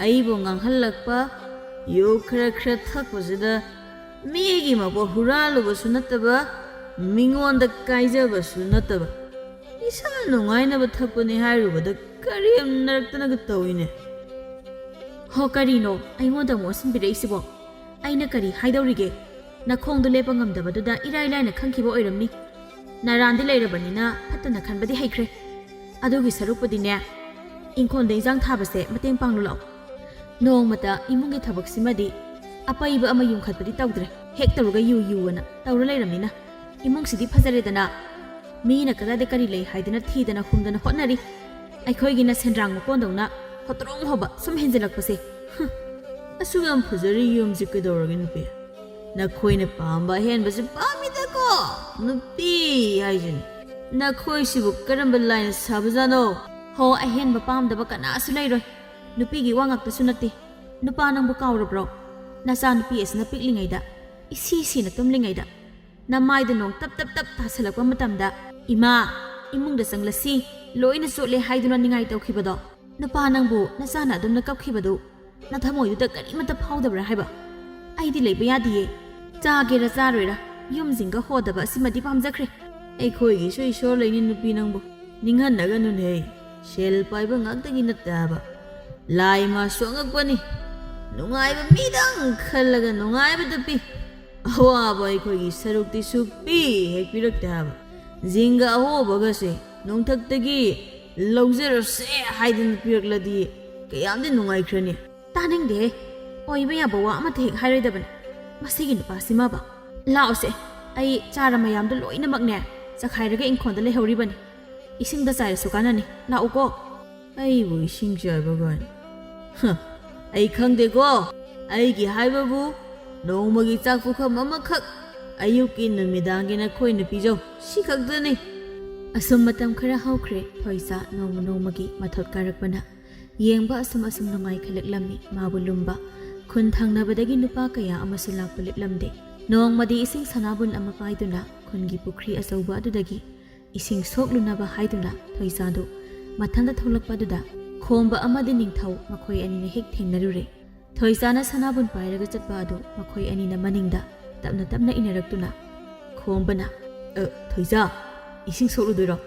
ꯑꯩꯕꯨ ꯉꯥꯡꯍꯜꯂꯛꯄ ꯌꯨ ꯈꯔ ꯊꯛꯄꯁꯤꯗ ꯃꯤꯒꯤ ꯃꯄꯣꯠ ꯍꯨꯔꯥꯜꯂꯨꯕꯁꯨ ꯅꯠꯇꯕ ꯃꯤꯉꯣꯟꯗ ꯀꯥꯏꯖꯕꯁꯨ ꯅꯠꯇꯕ ꯏꯁꯥ ꯅꯨꯡꯉꯥꯏꯅꯕ ꯊꯛꯄꯅꯤ ꯍꯥꯏꯔꯨꯕꯗ ꯀꯔꯦꯝꯅꯔꯛꯇꯅꯒ ꯇꯧꯏꯅꯦ ꯍꯣ ꯀꯔꯤꯅꯣ ꯑꯩꯉꯣꯟꯗ ꯑꯃꯨꯛ ꯑꯣꯟꯁꯤꯟꯕꯤꯔꯛꯏꯁꯤꯕꯣ ꯑꯩꯅ ꯀꯔꯤ ꯍꯥꯏꯗꯧꯔꯤꯒꯦ ꯅꯈꯣꯡꯗꯣ ꯂꯦꯞꯄ ꯉꯝꯗꯕꯗꯨꯗ ꯏꯔꯥꯏ ꯂꯥꯏꯅ ꯈꯪꯈꯤꯕ ꯑꯣꯏꯔꯝꯅꯤ ꯅꯔꯥꯟꯗꯤ ꯂꯩꯔꯕꯅꯤꯅ ꯐꯠꯇꯅ ꯈꯟꯕꯗꯤ ꯍꯩꯈ꯭ꯔꯦ ꯑꯗꯨꯒꯤ ꯁꯔꯨꯛꯄꯨꯗꯤꯅꯦ ꯏꯪꯈꯣꯜꯗ ꯏꯟꯖꯥꯡ ꯊꯥꯕꯁꯦ ꯃꯇꯦꯡ ꯄꯥꯡꯂꯨ ꯂꯥꯛꯑꯣ ꯅꯣꯡꯃꯇ ꯏꯃꯨꯡꯒꯤ ꯊꯕꯛꯁꯤꯃꯗꯤ ꯑꯄꯩꯕ ꯑꯃ ꯌꯨꯝꯈꯠꯄꯗꯤ ꯇꯧꯗ꯭ꯔꯦ ꯍꯦꯛ ꯇꯧꯔꯒ ꯌꯨꯑꯅ ꯇꯧꯔ ꯂꯩꯔꯝꯅꯤꯅ ꯏꯃꯨꯡꯁꯤꯗꯤ ꯐꯖꯔꯦꯗꯅ ꯃꯤꯅ ꯀꯗꯥꯏꯗ ꯀꯔꯤ ꯂꯩ ꯍꯥꯏꯗꯅ ꯊꯤꯗꯅ ꯍꯨꯝꯗꯅ ꯍꯣꯠꯅꯔꯤ ꯑꯩꯈꯣꯏꯒꯤꯅ ꯁꯦꯟꯗ꯭ꯔꯥꯡ ꯃꯀꯣꯟꯗꯧꯅ ꯍꯣꯇ꯭ꯔꯣꯡ ꯍꯣꯕ ꯁꯨꯝ ꯍꯦꯟꯖꯜꯂꯛꯄꯁꯦ ꯑꯁꯨꯛ ꯌꯥꯝ ꯐꯖꯔꯤ ꯌꯨꯝꯁꯤ ꯀꯩꯗꯧꯔꯒꯦ ꯅꯨꯄꯤ ꯅꯈꯣꯏꯅ ꯄꯥꯝꯕ ꯑꯍꯦꯟꯕꯁꯤ ꯄꯥꯝꯃꯤꯗꯀꯣ ꯅꯨꯄꯤ ꯍꯥꯏꯁꯤꯅꯤ ꯅꯈꯣꯏꯁꯤꯕꯨ ꯀꯔꯝꯕ ꯂꯥꯏꯅ ꯁꯥꯕꯖꯥꯠꯅꯣ ꯍꯣ ꯑꯍꯦꯟꯕ ꯄꯥꯝꯗꯕ ꯀꯅꯥꯁꯨ ꯂꯩꯔꯣꯏ ꯅꯨꯄꯤꯒꯤ ꯋꯥ ꯉꯥꯛꯇꯁꯨ ꯅꯠꯇꯦ ꯅꯨꯄꯥ ꯅꯪꯕꯨ ꯀꯥꯎꯔꯕ꯭ꯔꯣ ꯅꯆꯥ ꯅꯨꯄꯤ ꯑꯁꯤꯅ ꯄꯤꯛꯂꯤꯉꯩꯗ ꯏꯁꯤꯅ ꯇꯨꯝꯂꯤꯉꯩꯗ ꯅꯃꯥꯏꯗ ꯅꯣꯡ ꯇꯞ ꯇꯥꯁꯜꯂꯛꯄ ꯃꯇꯝꯗ ꯏꯃꯥ ꯏꯃꯨꯡꯗ ꯆꯪꯂꯁꯤ ꯂꯣꯏꯅ ꯆꯣꯠꯂꯦ ꯍꯥꯏꯗꯨꯅ ꯅꯤꯡꯉꯥꯏ ꯇꯧꯈꯤꯕꯗꯣ ꯅꯨꯄꯥ ꯅꯪꯕꯨ ꯅꯆꯥꯅ ꯑꯗꯨꯝꯅ ꯀꯞꯈꯤꯕꯗꯨ ꯅꯊꯃꯣꯏꯗꯨꯗ ꯀꯔꯤꯃꯠꯇ ꯐꯥꯎꯗꯕ꯭ꯔꯥ ꯍꯥꯏꯕ ꯑꯩꯗꯤ ꯂꯩꯕ ꯌꯥꯗꯤꯌꯦ ꯆꯥꯒꯦꯔꯥ ꯆꯥꯔꯣꯏꯔꯥ ꯌꯨꯝꯁꯤꯡꯒ ꯍꯣꯗꯕ ꯑꯁꯤꯃꯗꯤ ꯄꯥꯝꯖꯈ꯭ꯔꯦ ꯑꯩꯈꯣꯏꯒꯤꯁꯨ ꯏꯁꯣꯔ ꯂꯩꯅꯤ ꯅꯨꯄꯤ ꯅꯪꯕꯨ ꯅꯤꯡꯍꯟꯅꯒꯅꯨꯅꯦ ꯁꯦꯜ ꯄꯥꯏꯕ ꯉꯥꯛꯇꯒꯤ ꯅꯠꯇꯦ ꯍꯥꯏꯕ ꯂꯥꯏ ꯃꯥꯁꯨ ꯑꯉꯛꯄꯅꯤ ꯅꯨꯡꯉꯥꯏꯕ ꯃꯤꯗꯪ ꯈꯜꯂꯒ ꯅꯨꯡꯉꯥꯏꯕꯗ ꯄꯤ ꯑꯋꯥꯕ ꯑꯩꯈꯣꯏꯒꯤ ꯁꯔꯨꯛꯇꯤ ꯁꯨꯛꯄꯤ ꯍꯦꯛ ꯄꯤꯔꯛꯇꯦ ꯍꯥꯏꯕ ꯖꯤꯡꯒ ꯑꯍꯣꯕꯒꯁꯦ ꯅꯣꯡꯊꯛꯇꯒꯤ ꯂꯧꯖꯔꯁꯦ ꯍꯥꯏꯗꯅ ꯄꯤꯔꯛꯂꯗꯤ ꯀꯌꯥꯝꯗꯤ ꯅꯨꯡꯉꯥꯏꯈ꯭ꯔꯅꯤ ꯇꯥꯅꯤꯡꯗꯦ ꯑꯣꯏꯕ ꯌꯥꯕ ꯋꯥ ꯑꯃꯠꯇ ꯍꯦꯛ ꯍꯥꯏꯔꯣꯏꯗꯕꯅꯤ ꯃꯁꯤꯒꯤ ꯅꯨꯄꯥꯁꯤꯃꯕ ꯂꯥꯛꯑꯣꯁꯦ ꯑꯩ ꯆꯥꯔ ꯃꯌꯥꯝꯗꯣ ꯂꯣꯏꯅꯃꯛꯅꯦ ꯆꯈꯥꯏꯔꯒ ꯏꯪꯈꯣꯜꯗ ꯂꯩꯍꯧꯔꯤꯕꯅꯤ ꯏꯁꯤꯡꯗ ꯆꯥꯏꯔꯁꯨ ꯀꯥꯟꯅꯅꯤ ꯂꯥꯛꯎꯀꯣ ꯑꯩꯕꯨ ꯏꯁꯤꯡ ꯆꯥꯏꯕ ꯀꯥꯏꯅ ꯑꯩ ꯈꯪꯗꯦꯀꯣ ꯑꯩꯒꯤ ꯍꯥꯏꯕꯕꯨ ꯅꯣꯡꯃꯒꯤ ꯆꯥꯛ ꯄꯨꯈꯝ ꯑꯃꯈꯛ ꯑꯌꯨꯛꯀꯤ ꯅꯨꯃꯤꯗꯥꯡꯒꯤ ꯅꯈꯣꯏꯅ ꯄꯤꯖꯧ ꯁꯤ ꯈꯛꯇꯅꯤ ꯑꯁꯨꯝ ꯃꯇꯝ ꯈꯔ ꯍꯧꯈ꯭ꯔꯦ ꯊꯣꯏꯆꯥ ꯅꯣꯡꯃꯒꯤ ꯃꯊꯧ ꯀꯥꯔꯛꯄꯅ ꯌꯦꯡꯕ ꯑꯁꯨꯝ ꯅꯨꯡꯉꯥꯏꯈꯠꯂꯛꯂꯝꯃꯤ ꯃꯥꯕꯨ ꯂꯨꯝꯕ ꯈꯨꯟ ꯊꯪꯅꯕꯗꯒꯤ ꯅꯨꯄꯥ ꯀꯌꯥ ꯑꯃꯁꯨ ꯂꯥꯛꯄ ꯂꯦꯞꯂꯝꯗꯦ ꯅꯣꯡꯃꯗꯤ ꯏꯁꯤꯡ ꯁꯅꯥꯕꯨꯟ ꯑꯃ ꯄꯥꯏꯗꯨꯅ ꯈꯨꯟꯒꯤ ꯄꯨꯈ꯭ꯔꯤ ꯑꯆꯧꯕ ꯑꯗꯨꯗꯒꯤ ꯏꯁꯤꯡ ꯁꯣꯛꯂꯨꯅꯕ ꯍꯥꯏꯗꯨꯅ ꯊꯣꯏꯆꯥꯗꯨ ꯃꯊꯟꯗ ꯊꯣꯛꯂꯛꯄꯗꯨꯗ ꯈꯣꯝꯕ ꯑꯃꯗꯤ ꯅꯤꯡꯊꯧ ꯃꯈꯣꯏ ꯑꯅꯤꯅ ꯍꯦꯛ ꯊꯦꯡꯅꯔꯨꯔꯦ ꯊꯣꯏꯆꯥꯅ ꯁꯅꯥꯕꯨꯟ ꯄꯥꯏꯔꯒ ꯆꯠꯄ ꯑꯗꯨ ꯃꯈꯣꯏ ꯑꯅꯤꯅ ꯃꯅꯤꯡꯗ ꯇꯞꯅ ꯏꯟꯅꯔꯛꯇꯨꯅ ꯈꯣꯝꯕꯅ ꯊꯣꯏꯆꯥ ꯏꯁꯤꯡ ꯁꯣꯛꯂꯨꯗꯣꯏꯔꯣ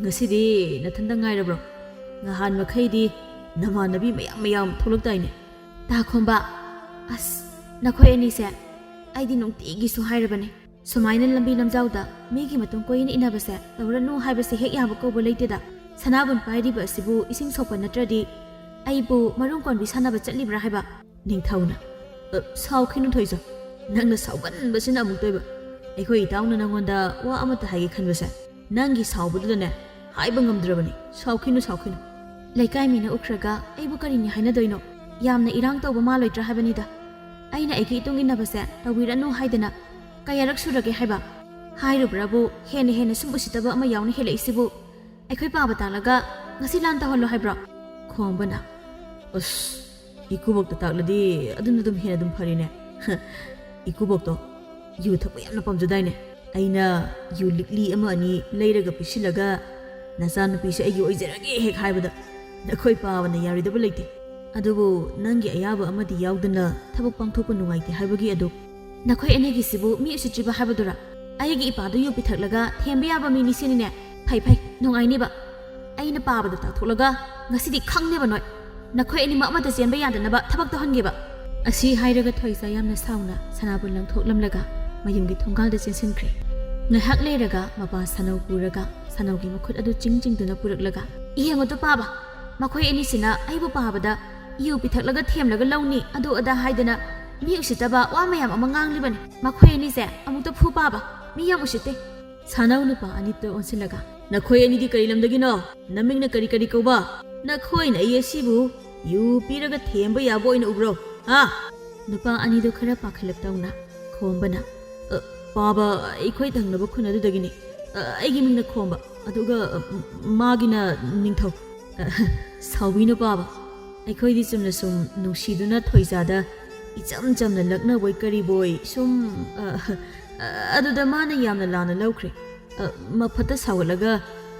ꯉꯁꯤꯗꯤ ꯅꯊꯟꯗ ꯉꯥꯏꯔꯕ꯭ꯔꯣ ꯅꯍꯥꯟ ꯃꯈꯩꯗꯤ ꯅꯃꯥꯟꯅꯕꯤ ꯃꯌꯥꯝ ꯊꯣꯛꯂꯛꯇꯥꯏꯅꯦ ꯈꯣꯝꯕ ꯑꯁ ꯅꯈꯣꯏ ꯑꯅꯤꯁꯦ ꯑꯩꯗꯤ ꯅꯨꯡꯇꯤꯒꯤꯁꯨ ꯍꯥꯏꯔꯕꯅꯦ ꯁꯨꯃꯥꯏꯅ ꯂꯝꯕꯤ ꯂꯝꯖꯥꯎꯗ ꯃꯤꯒꯤ ꯃꯇꯨꯡ ꯀꯣꯏꯅ ꯏꯟꯅꯕꯁꯦ ꯇꯧꯔꯅꯨ ꯍꯥꯏꯕꯁꯦ ꯍꯦꯛ ꯌꯥꯕ ꯀꯧꯕ ꯂꯩꯇꯦꯗ ꯁꯅꯥꯕꯨꯟ ꯄꯥꯏꯔꯤꯕ ꯑꯁꯤꯕꯨ ꯏꯁꯤꯡ ꯁꯣꯛꯄ ꯅꯠꯇ꯭ꯔꯗꯤ ꯑꯩꯕꯨ ꯃꯔꯨꯝ ꯀꯣꯟꯕꯤ ꯁꯥꯟꯅꯕ ꯆꯠꯂꯤꯕ꯭ꯔꯥ ꯍꯥꯏꯕ ꯅꯤꯡꯊꯧꯅ ꯁꯥꯎꯈꯤꯅꯨ ꯊꯣꯏꯆꯥ ꯅꯪꯅ ꯁꯥꯎꯒꯟꯕꯁꯤꯅ ꯑꯃꯨꯛꯇꯣꯏꯕ ꯑꯩꯈꯣꯏ ꯏꯇꯥꯎꯅ ꯅꯪꯉꯣꯟꯗ ꯋꯥ ꯑꯃꯠꯇ ꯍꯥꯏꯒꯦ ꯈꯟꯕꯁꯦ ꯅꯪꯒꯤ ꯁꯥꯎꯕꯗꯨꯗꯅꯦ ꯍꯥꯏꯕ ꯉꯝꯗ꯭ꯔꯕꯅꯤ ꯁꯥꯎꯈꯤꯅꯨ ꯂꯩꯀꯥꯏ ꯃꯤꯅ ꯎꯈ꯭ꯔꯒ ꯑꯩꯕꯨ ꯀꯔꯤꯅꯤ ꯍꯥꯏꯅꯗꯣꯏꯅꯣ ꯌꯥꯝꯅ ꯏꯔꯥꯡ ꯇꯧꯕ ꯃꯥꯜꯂꯣꯏꯗ꯭ꯔꯥ ꯍꯥꯏꯕꯅꯤꯗ ꯑꯩꯅ ꯑꯩꯒꯤ ꯏꯇꯨꯡ ꯏꯟꯅꯕꯁꯦ ꯇꯧꯕꯤꯔꯅꯨ ꯍꯥꯏꯗꯅ ꯀꯌꯥꯔꯛ ꯁꯨꯔꯒꯦ ꯍꯥꯏꯕ ꯍꯥꯏꯔꯨꯕ꯭ꯔꯥꯕꯨ ꯍꯦꯟꯅ ꯁꯨꯝ ꯎꯁꯤꯠꯇꯕ ꯑꯃ ꯌꯥꯎꯅ ꯍꯦꯜꯂꯛꯏꯁꯤꯕꯨ ꯑꯩꯈꯣꯏ ꯄꯥꯕ ꯇꯥꯛꯂꯒ ꯉꯁꯤ ꯂꯥꯟ ꯇꯧꯍꯜꯂꯣ ꯍꯥꯏꯕ꯭ꯔꯣ ꯈꯣꯝꯕꯅ ꯑꯁ ꯏꯀꯨꯕꯣꯛꯇ ꯇꯥꯛꯂꯗꯤ ꯑꯗꯨꯝ ꯍꯦꯟꯅ ꯐꯔꯤꯅꯦ ꯏꯀꯨꯕꯣꯛꯇꯣ ꯌꯨ ꯊꯛꯄ ꯌꯥꯝꯅ ꯄꯥꯝꯖꯗꯥꯏꯅꯦ ꯑꯩꯅ ꯌꯨ ꯂꯤꯛꯂꯤ ꯑꯃ ꯑꯅꯤ ꯂꯩꯔꯒ ꯄꯤꯁꯤꯜꯂꯒ ꯅꯆꯥꯅꯨꯄꯤꯁꯦ ꯑꯩꯒꯤ ꯑꯣꯏꯖꯔꯒꯦ ꯍꯦꯛ ꯍꯥꯏꯕꯗ ꯅꯈꯣꯏ ꯄꯥꯕꯅ ꯌꯥꯔꯣꯏꯗꯕ ꯂꯩꯇꯦ ꯑꯗꯨꯕꯨ ꯅꯪꯒꯤ ꯑꯌꯥꯕ ꯑꯃꯗꯤ ꯌꯥꯎꯗꯅ ꯊꯕꯛ ꯄꯥꯡꯊꯣꯛꯄ ꯅꯨꯡꯉꯥꯏꯇꯦ ꯍꯥꯏꯕꯒꯤ ꯑꯗꯨ ꯅꯈꯣꯏ ꯑꯅꯤꯒꯤꯁꯤꯕꯨ ꯃꯤ ꯎꯁꯤꯠꯇ꯭ꯔꯤꯕ ꯍꯥꯏꯕꯗꯨꯔꯥ ꯑꯩꯒꯤ ꯏꯄꯥꯗꯨ ꯌꯨ ꯄꯤꯊꯛꯂꯒ ꯊꯦꯝꯕ ꯌꯥꯕ ꯃꯤꯅꯤ ꯁꯤꯅꯤꯅꯦ ꯐꯩ ꯅꯨꯡꯉꯥꯏꯅꯦꯕ ꯑꯩꯅ ꯄꯥꯕꯗ ꯇꯥꯛꯊꯣꯛꯂꯒ ꯉꯁꯤꯗꯤ ꯈꯪꯅꯦꯕ ꯅꯣꯏ ꯅꯈꯣꯏ ꯑꯅꯤꯃꯛ ꯑꯃꯠꯇ ꯆꯦꯟꯕ ꯌꯥꯗꯅꯕ ꯊꯕꯛ ꯇꯧꯍꯟꯒꯦꯕ ꯑꯁꯤ ꯍꯥꯏꯔꯒ ꯊꯣꯏꯆꯥ ꯌꯥꯝꯅ ꯁꯥꯎꯅ ꯁꯅꯥꯕꯨꯟ ꯂꯪꯊꯣꯛꯂꯝꯂꯒ ꯃꯌꯨꯝꯒꯤ ꯊꯣꯡꯒꯥꯜꯗ ꯆꯦꯟꯁꯤꯟꯈ꯭ꯔꯦ ꯉꯥꯏꯍꯥꯛ ꯂꯩꯔꯒ ꯃꯄꯥ ꯁꯅꯧ ꯄꯨꯔꯒ ꯁꯅꯧꯒꯤ ꯃꯈꯨꯠ ꯑꯗꯨ ꯆꯤꯡꯗꯨꯅ ꯄꯨꯔꯛꯂꯒ ꯌꯦꯡꯉꯨꯇꯣ ꯄꯥꯕ ꯃꯈꯣꯏ ꯑꯅꯤꯁꯤꯅ ꯑꯩꯕꯨ ꯄꯥꯕꯗ ꯌꯨ ꯄꯤꯊꯛꯂꯒ ꯊꯦꯝꯂꯒ ꯂꯧꯅꯤ ꯑꯗꯨ ꯑꯗꯥ ꯍꯥꯏꯗꯅ ꯃꯤ ꯎꯁꯤꯠꯇꯕ ꯋꯥ ꯃꯌꯥꯝ ꯑꯃ ꯉꯥꯡꯂꯤꯕꯅꯤ ꯃꯈꯣꯏ ꯑꯅꯤꯁꯦ ꯑꯃꯨꯛꯇ ꯐꯨ ꯄꯥꯕ ꯃꯤ ꯌꯥꯝ ꯎꯁꯤꯠꯇꯦ ꯁꯅꯧ ꯅꯨꯄꯥ ꯑꯅꯤꯇ ꯑꯣꯟꯁꯤꯜꯂꯒ Nakhoi ani di kari lamdagino naming na kari kauba nakhoi na yesibu yu piraga themba yabo ina ubro ha nupa ani do khara pakhalak tawna khombana baba ikoi thangnaba khuna du dagini aigi mingna khomba aduga magina ningthau sawbino baba aikoi di chumna sum nungsiduna thoizada icham chamna lakna boy kari boy sum aduda mana yamna lana lawkhre mafata sawalaga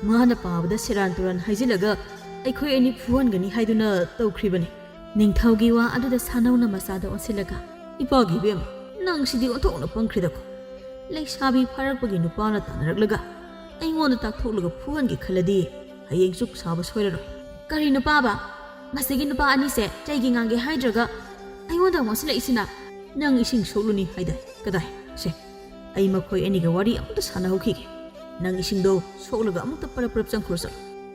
mana pabada seran turan haijilaga aikoi ani phuan gani haiduna tawkhribani ningthaugi wa aduda sanawna masada onsilaga ipagi bem nang sidi onthokna pangkhridako leisabi pharakpagi nupana tanaraklaga aingonda takthokluga phuan gi khaladi hayeng chuk saba soiraro kari nupaba masigi nupa ani se chaigi ngange haidraga aingonda wasila isina nang ising soluni haidai kadai se ai makhoi ani ga wari amta sana hokhige nang ising do solaga amta parap changkhursa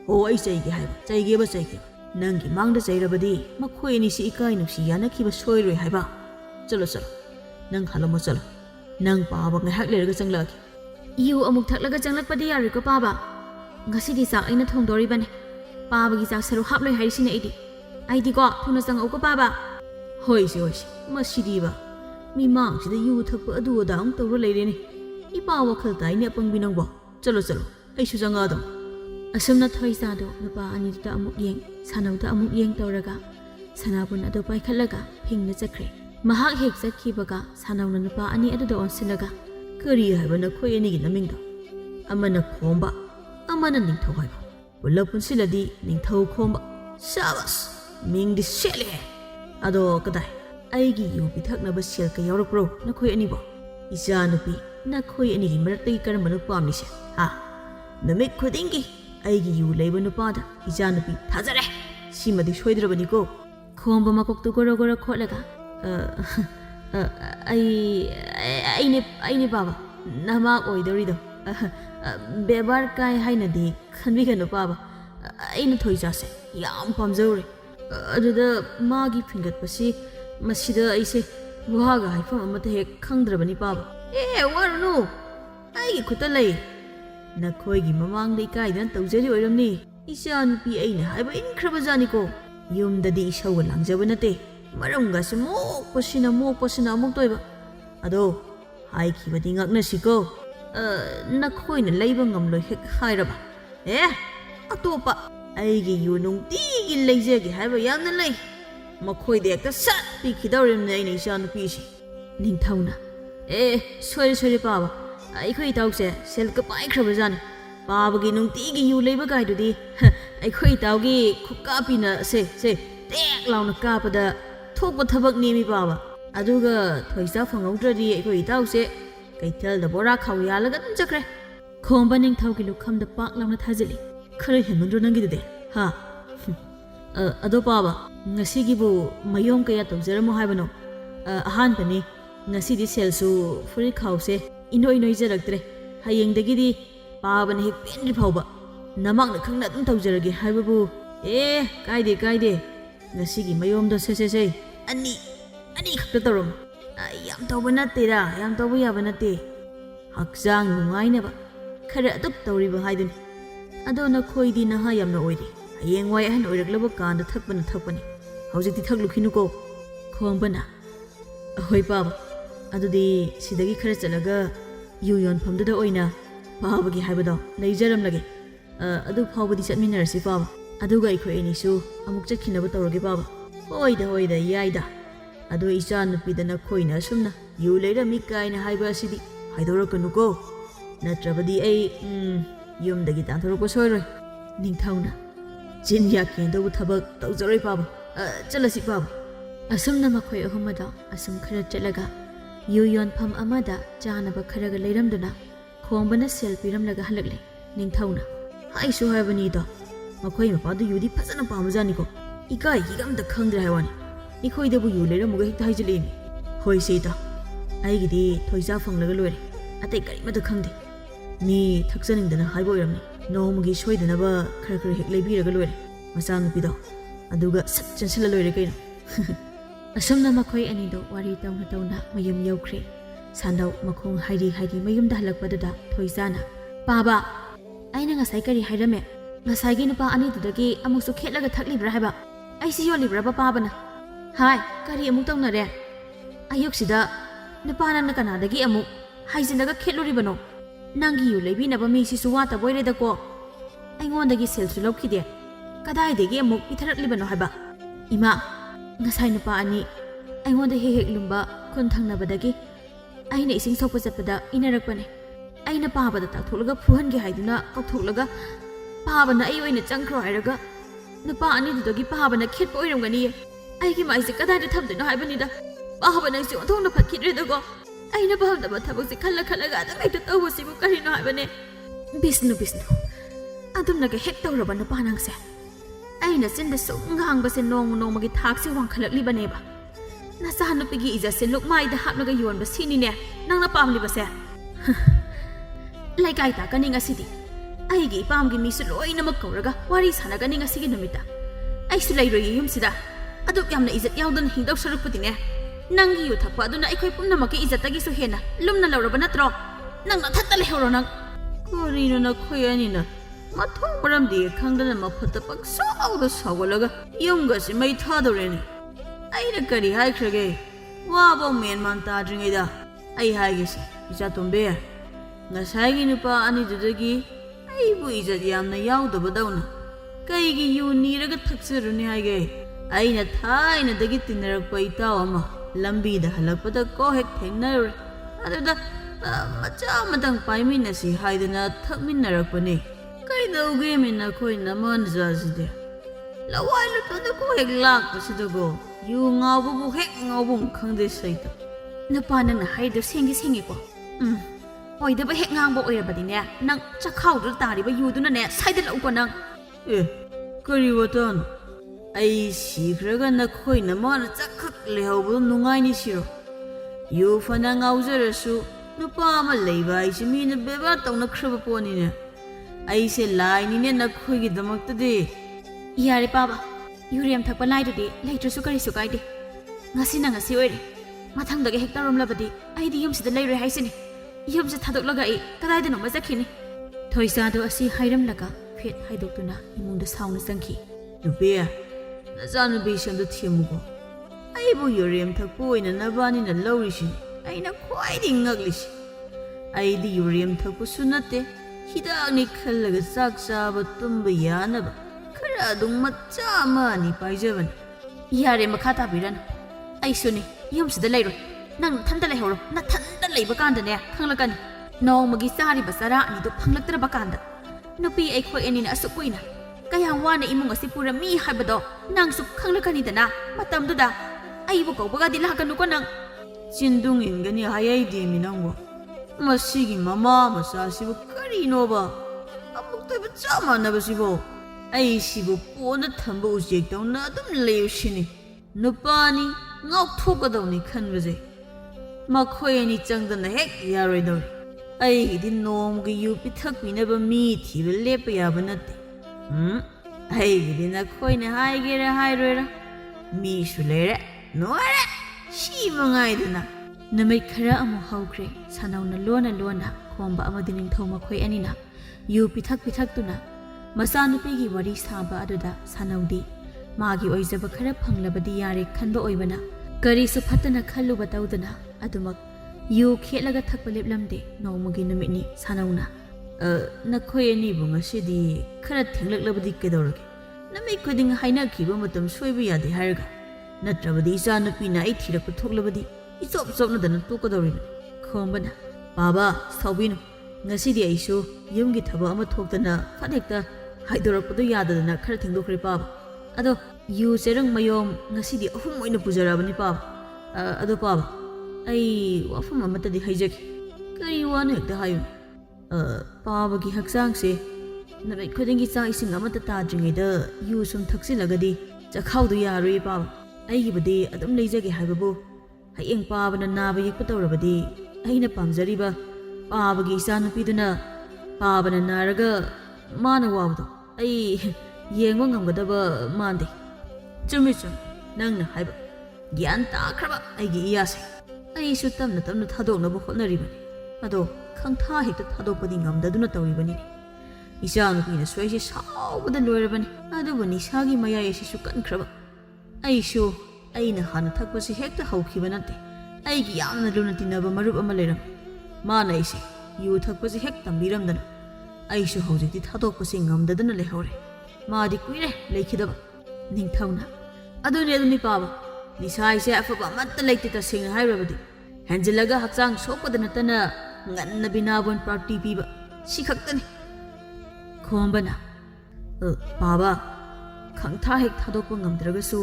ho ai chaigi haiba chaigi ba chaigi nang gi mangda chairabadi makhoi ani si ikai nusi yana khiba soiroi haiba chalo nang halamo chalo nang paba ngahak lerga changlaki yu amuk thaklaga changlakpadi yari ko paba ngasidi sak aina thongdori bane paba gi sak saru haploi haisina aidi ko thuna changau ko paba hoisi masidi ba mi mang sida yu thakpa adu adang tawra leireni ipa wakhal tai ne pangbinang ba chalo ai su changa dam asumna thoisa do nupa ani da amuk yeng sanau da amuk yeng tawraga sanabun ado paikhallaga phingna chakre mahak hek chakhibaga sanauna nupa ani adu da onsilaga kari haiba na khoi ani gi naming da amana khomba amana ningthau haiba wala punsiladi ningthau khomba sabas ming di sele ado kadai aigi yu bithaknaba sel ka yawrakro na khoi ani bo isa nupi na khoi ani gi maratagi karamana pamni se ha namik khudingi aigi yu leiba nupa da isa nupi thajare simadi soidrabani ko khomba makok tu gora kholaga aine baba nama oidorido bebar kai hainadi khanbigano baba aina thoijase yam pamjaure aduda magi fingat pasi masida aise waga haifam amata hek khangdrabani baba warunu ai khuta lei nakhoi gi mamang dei kai dan tawjari oiramni isan pi aina haiba inkrabajani ko yumdadi ishaw langjabana te marunga se mokpasina amuk toiba ado hai khibadi ngakna siko nakhoi na leiba ngamloi hek hairaba atopa aigi yu nungti gi leijege haiba yamna lei makhoi de ekta sat pi khidawrim nei nei shan pi si ningthauna sori paba ai khoi tawse sel ka pai khrabajani paba gi nungti gi yu leiba gai dudi ai khoi tawgi khukka pina se tek launa kapada thokpa thabak nemi baba aduga thoisa phangaudradi ai tawse kaital da bora khaw yalaga dum chakre khomba ningthau gi lukham da pak launa thajili khare hemandro nangi de ha ado baba ngasi gi bu mayom kaya tawjaramo haibano ahan pani ngasi di selsu furi khawse inoi jaraktre hayengdagi di baba ne hek penri phawba namak na khangna dum tawjarage haibabu kaide ngasi gi mayom do se ani khakta tawram yam tawba nattera yam tawba yaba natte hakjang nungainaba khara adup tawriba haidun ado na khoidi na ha yamna oiri hayeng wai ahan oiraklaba kanda thakpani haujikti thaklukhinu ko khombana ahoi baba adudi sidagi khara chalaga yu yon phamdada oina baba gi haibado leijaram lage adu phawbadi chatminarasi baba aduga ikhoi enisu amuk chakhinaba tawrage baba hoida yaida ado icha nupidana khoina sumna yu leirami kaina haiba asidi haidorakanu ko natrabadi ai yumdagi tanthorako soiroi ningthauna jinya kendo thabak tawjaroi baba chalasi baba asumna makhoi ahumada asum khara chalaga yu yon pham amada chanaba kharaga leiramduna khombana sel piramlaga halakle ningthauna aisu haibani da makhoi mapadu yudi phasana pamjani ko ikai higam da khangdra haiwani ikhoi debu yu leiramuga hekta haijileni hoi seita aigidi thoisa phanglaga loire atai kari mata khangde ni thaksaningdana haibo iramni nomugi soidanaba khara hek leibiraga loire masang pido aduga sat chansila loire kaina asumna makhoi ani do wari tawna mayum yaukre sandau makhong haidi mayum da halakpadada thoisana baba aina ngasai kari hairame ngasai gi nupa ani dudagi amuksu khetlaga thaklibra haiba aisi yolibra ba pabana hai kari amuk tawnare ayuk sida nupa nang kanadagi amuk haijinaga khetluribano nangi yu lebi na ba mi si suwata boireda ko aingon selsu lawkhide kadai amuk itharakliba no haiba ima ngasai nupa ani aingon hek lumba khun thangnabadagi aina ising sokpa chappada inarakpane aina pabada taktholga phuhange haiduna kauthoklaga pabana ai oina changkhro hairaga nupa ani dudagi pabana khetpa oiramgani aigi maise kadai da thamdino haibanida pabana si onthongna phatkidredago aina phamdaba thabak si khalaga adam aita tawsibu karino haibane Bisnu adumnaga hek tawraba nupa nangse aina sinda sungangbase nongmagi thakse wangkhalaklibaneba nasa hanupigi ijase lukmaida hapnaga yonba sinine nangna pamlibase laikai ta kaninga sidi aigi pamgi misu loinamak kauraga wari sanaga ninga sigi numita aisu lairoi yumsida aduk yamna ijat yawdan hingdaw sarukputine nangi yu thakpa aduna aikoi pumnamaki ijatagi su hena lumna lawraba natro nangna thatta lehoro nang korino na khoyanina mathong maramdi khangdana maphata paksawda sawalaga yumgasi mai thadoreni aina kari haikrage wabo menman tadringaida ai haigesi icha tombe ngasai nupa ani dudagi aibu ijat yamna yawdabadawna kaigi yu niraga thaksaruni haige aina thaina dagi tinarakpa itaw ama lambi da halakpada ko hek thengnare aduda macha matang paiminasi haidana thakminarakpani kaidauge minna khoina manjaside lawai lutoda ko hek lakpasidago yu ngawbu hek ngawbum khangde saita nupa nangna haido sengi ko oidaba hek ngangba oirabadine nang chakhawdu tariba yuduna ne saida lauko nang kari watan ai sikhraga na khoina mana chakhak lehawbu nungai ni siro yu fana ngawjarasu nupa ama leiba aisi mina beba tawna khraba poni ne aise laini ne na khoigi damaktadi yare baba yurem thakpa laidudi leitrasu karisu kaide ngasi oire mathangdaga hek taromlabadi aidi yumsida leiroi haisini yumse thadoklaga ai kadaidano majakhini thoisado asi hairamlaga phet haidoktuna imungda sauna changki nupe najanu bishamdu thimugo aibu yurem thakpo oina nabani na lawrishi aina khwaidi ngaglishi aidi yurem thakpo sunate hidakni khallaga chak chaba tumba yanaba khara dung macha mani paijabani yare makha tabiran aisuni yumsida leiroi nang thanda lehoro na thanda leiba kanda ne khanglakani nongmagi sari basara ani do phanglaktara bakanda nupi ai khoi anina asukuina kaya wana imung asi pura mi haibado nang su khanglakani dana matamduda aibu kobaga dilakanu ko nang chindung ingani hayai de minangwa masigi mama masasibu karino ba amukta chama na basibo ai sibu pona thamba ujek dawna adum leyushini nupani ngau thokadawni khanbaje makhoi ani changdana hek yaroidor ai di nomgi yu pithak pinaba mi thiba lepa yaba natte ai di na khoina haigera hairoira mi sulere noare shi mangai dana namai khara amu haukre sanauna lona khomba amadi ningthau makhoi anina yu pithak tuna masa nupigi wari saba aduda sanaudi magi oijaba khara phanglabadi yare khanba oibana karisu phatana khalluba tawdana adumak yu khetlaga thakpa leplamde nomagi numini sanauna nakhoi ani bunga sidi khara thenglaklabadi kedorge namai khuding haina khiba matam soiba yade harga natrabadi isa nupina ai thirakpa thoklabadi ichop chopna dana tukadorina khombana baba saubinu ngasidi aisu yumgi thaba ama thoktana phadekta haidorakpadu yadadana khara thengdokre baba ado yu serang mayom ngasidi ahum oina pujarabani baba ado baba ai wafam amatadi haijaki kari wana hekta hayu pabagi haksangse nabai khudingi cha ising amata tadringaida yu sum thaksilagadi chakhawdu yaroi baba aigibadi adum leijage haibabu hayeng pabana naba yekpa tawrabadi aina pamjariba pabagi isa nupiduna pabana naraga mana wawdo ai yengwa ngamgadaba mande chumi nangna haiba gyan takraba aigi iyase aisu tamna thadoknaba hotnaribani ado khangtha hekta thadokpadi ngamdaduna tawribani ꯏꯆꯥꯅꯨꯄꯤꯅ ꯁꯣꯏꯁꯦ ꯁꯥꯎꯕꯗ ꯂꯣꯏꯔꯕꯅꯤ ꯑꯗꯨꯕꯨ ꯅꯤꯁꯥꯒꯤ ꯃꯌꯥꯏ ꯑꯁꯤꯁꯨ ꯀꯟꯈ꯭ꯔꯕ ꯑꯩꯁꯨ ꯑꯩꯅ ꯍꯥꯟꯅ ꯊꯛꯄꯁꯤ ꯍꯦꯛꯇ ꯍꯧꯈꯤꯕ ꯅꯠꯇꯦ ꯑꯩꯒꯤ ꯌꯥꯝꯅ ꯂꯨꯅ ꯇꯤꯟꯅꯕ ꯃꯔꯨꯞ ꯑꯃ ꯂꯩꯔꯝꯃꯤ ꯃꯥꯅ ꯑꯩꯁꯦ ꯌꯨ ꯊꯛꯄꯁꯤ ꯍꯦꯛ ꯇꯝꯕꯤꯔꯝꯗꯅ ꯑꯩꯁꯨ ꯍꯧꯖꯤꯛꯇꯤ ꯊꯥꯗꯣꯛꯄꯁꯤ ꯉꯝꯗꯗꯅ ꯂꯩꯍꯧꯔꯦ ꯃꯥꯗꯤ ꯀꯨꯏꯔꯦ ꯂꯩꯈꯤꯗꯕ ꯅꯤꯡꯊꯧꯅ ꯑꯗꯨꯅꯤ ꯄꯥꯕ ꯅꯤꯁꯥ ꯍꯥꯏꯁꯦ ꯑꯐꯕ ꯑꯃꯠꯇ ꯂꯩꯇꯦ ꯇꯁꯦꯡꯅ ꯍꯥꯏꯔꯕꯗꯤ ꯍꯦꯟꯖꯤꯜꯂꯒ ꯍꯛꯆꯥꯡ ꯁꯣꯛꯄꯗ ꯅꯠꯇꯅ ꯉꯟꯅ ꯕꯤꯅꯥꯕꯣꯟ ꯄꯥꯔꯇꯤ ꯄꯤꯕ ꯁꯤ ꯈꯛꯇꯅꯤ ꯈꯣꯝꯕꯅ ꯄꯥꯕ ꯈꯪꯊꯥ ꯍꯦꯛ ꯊꯥꯗꯣꯛꯄ ꯉꯝꯗ꯭ꯔꯒꯁꯨ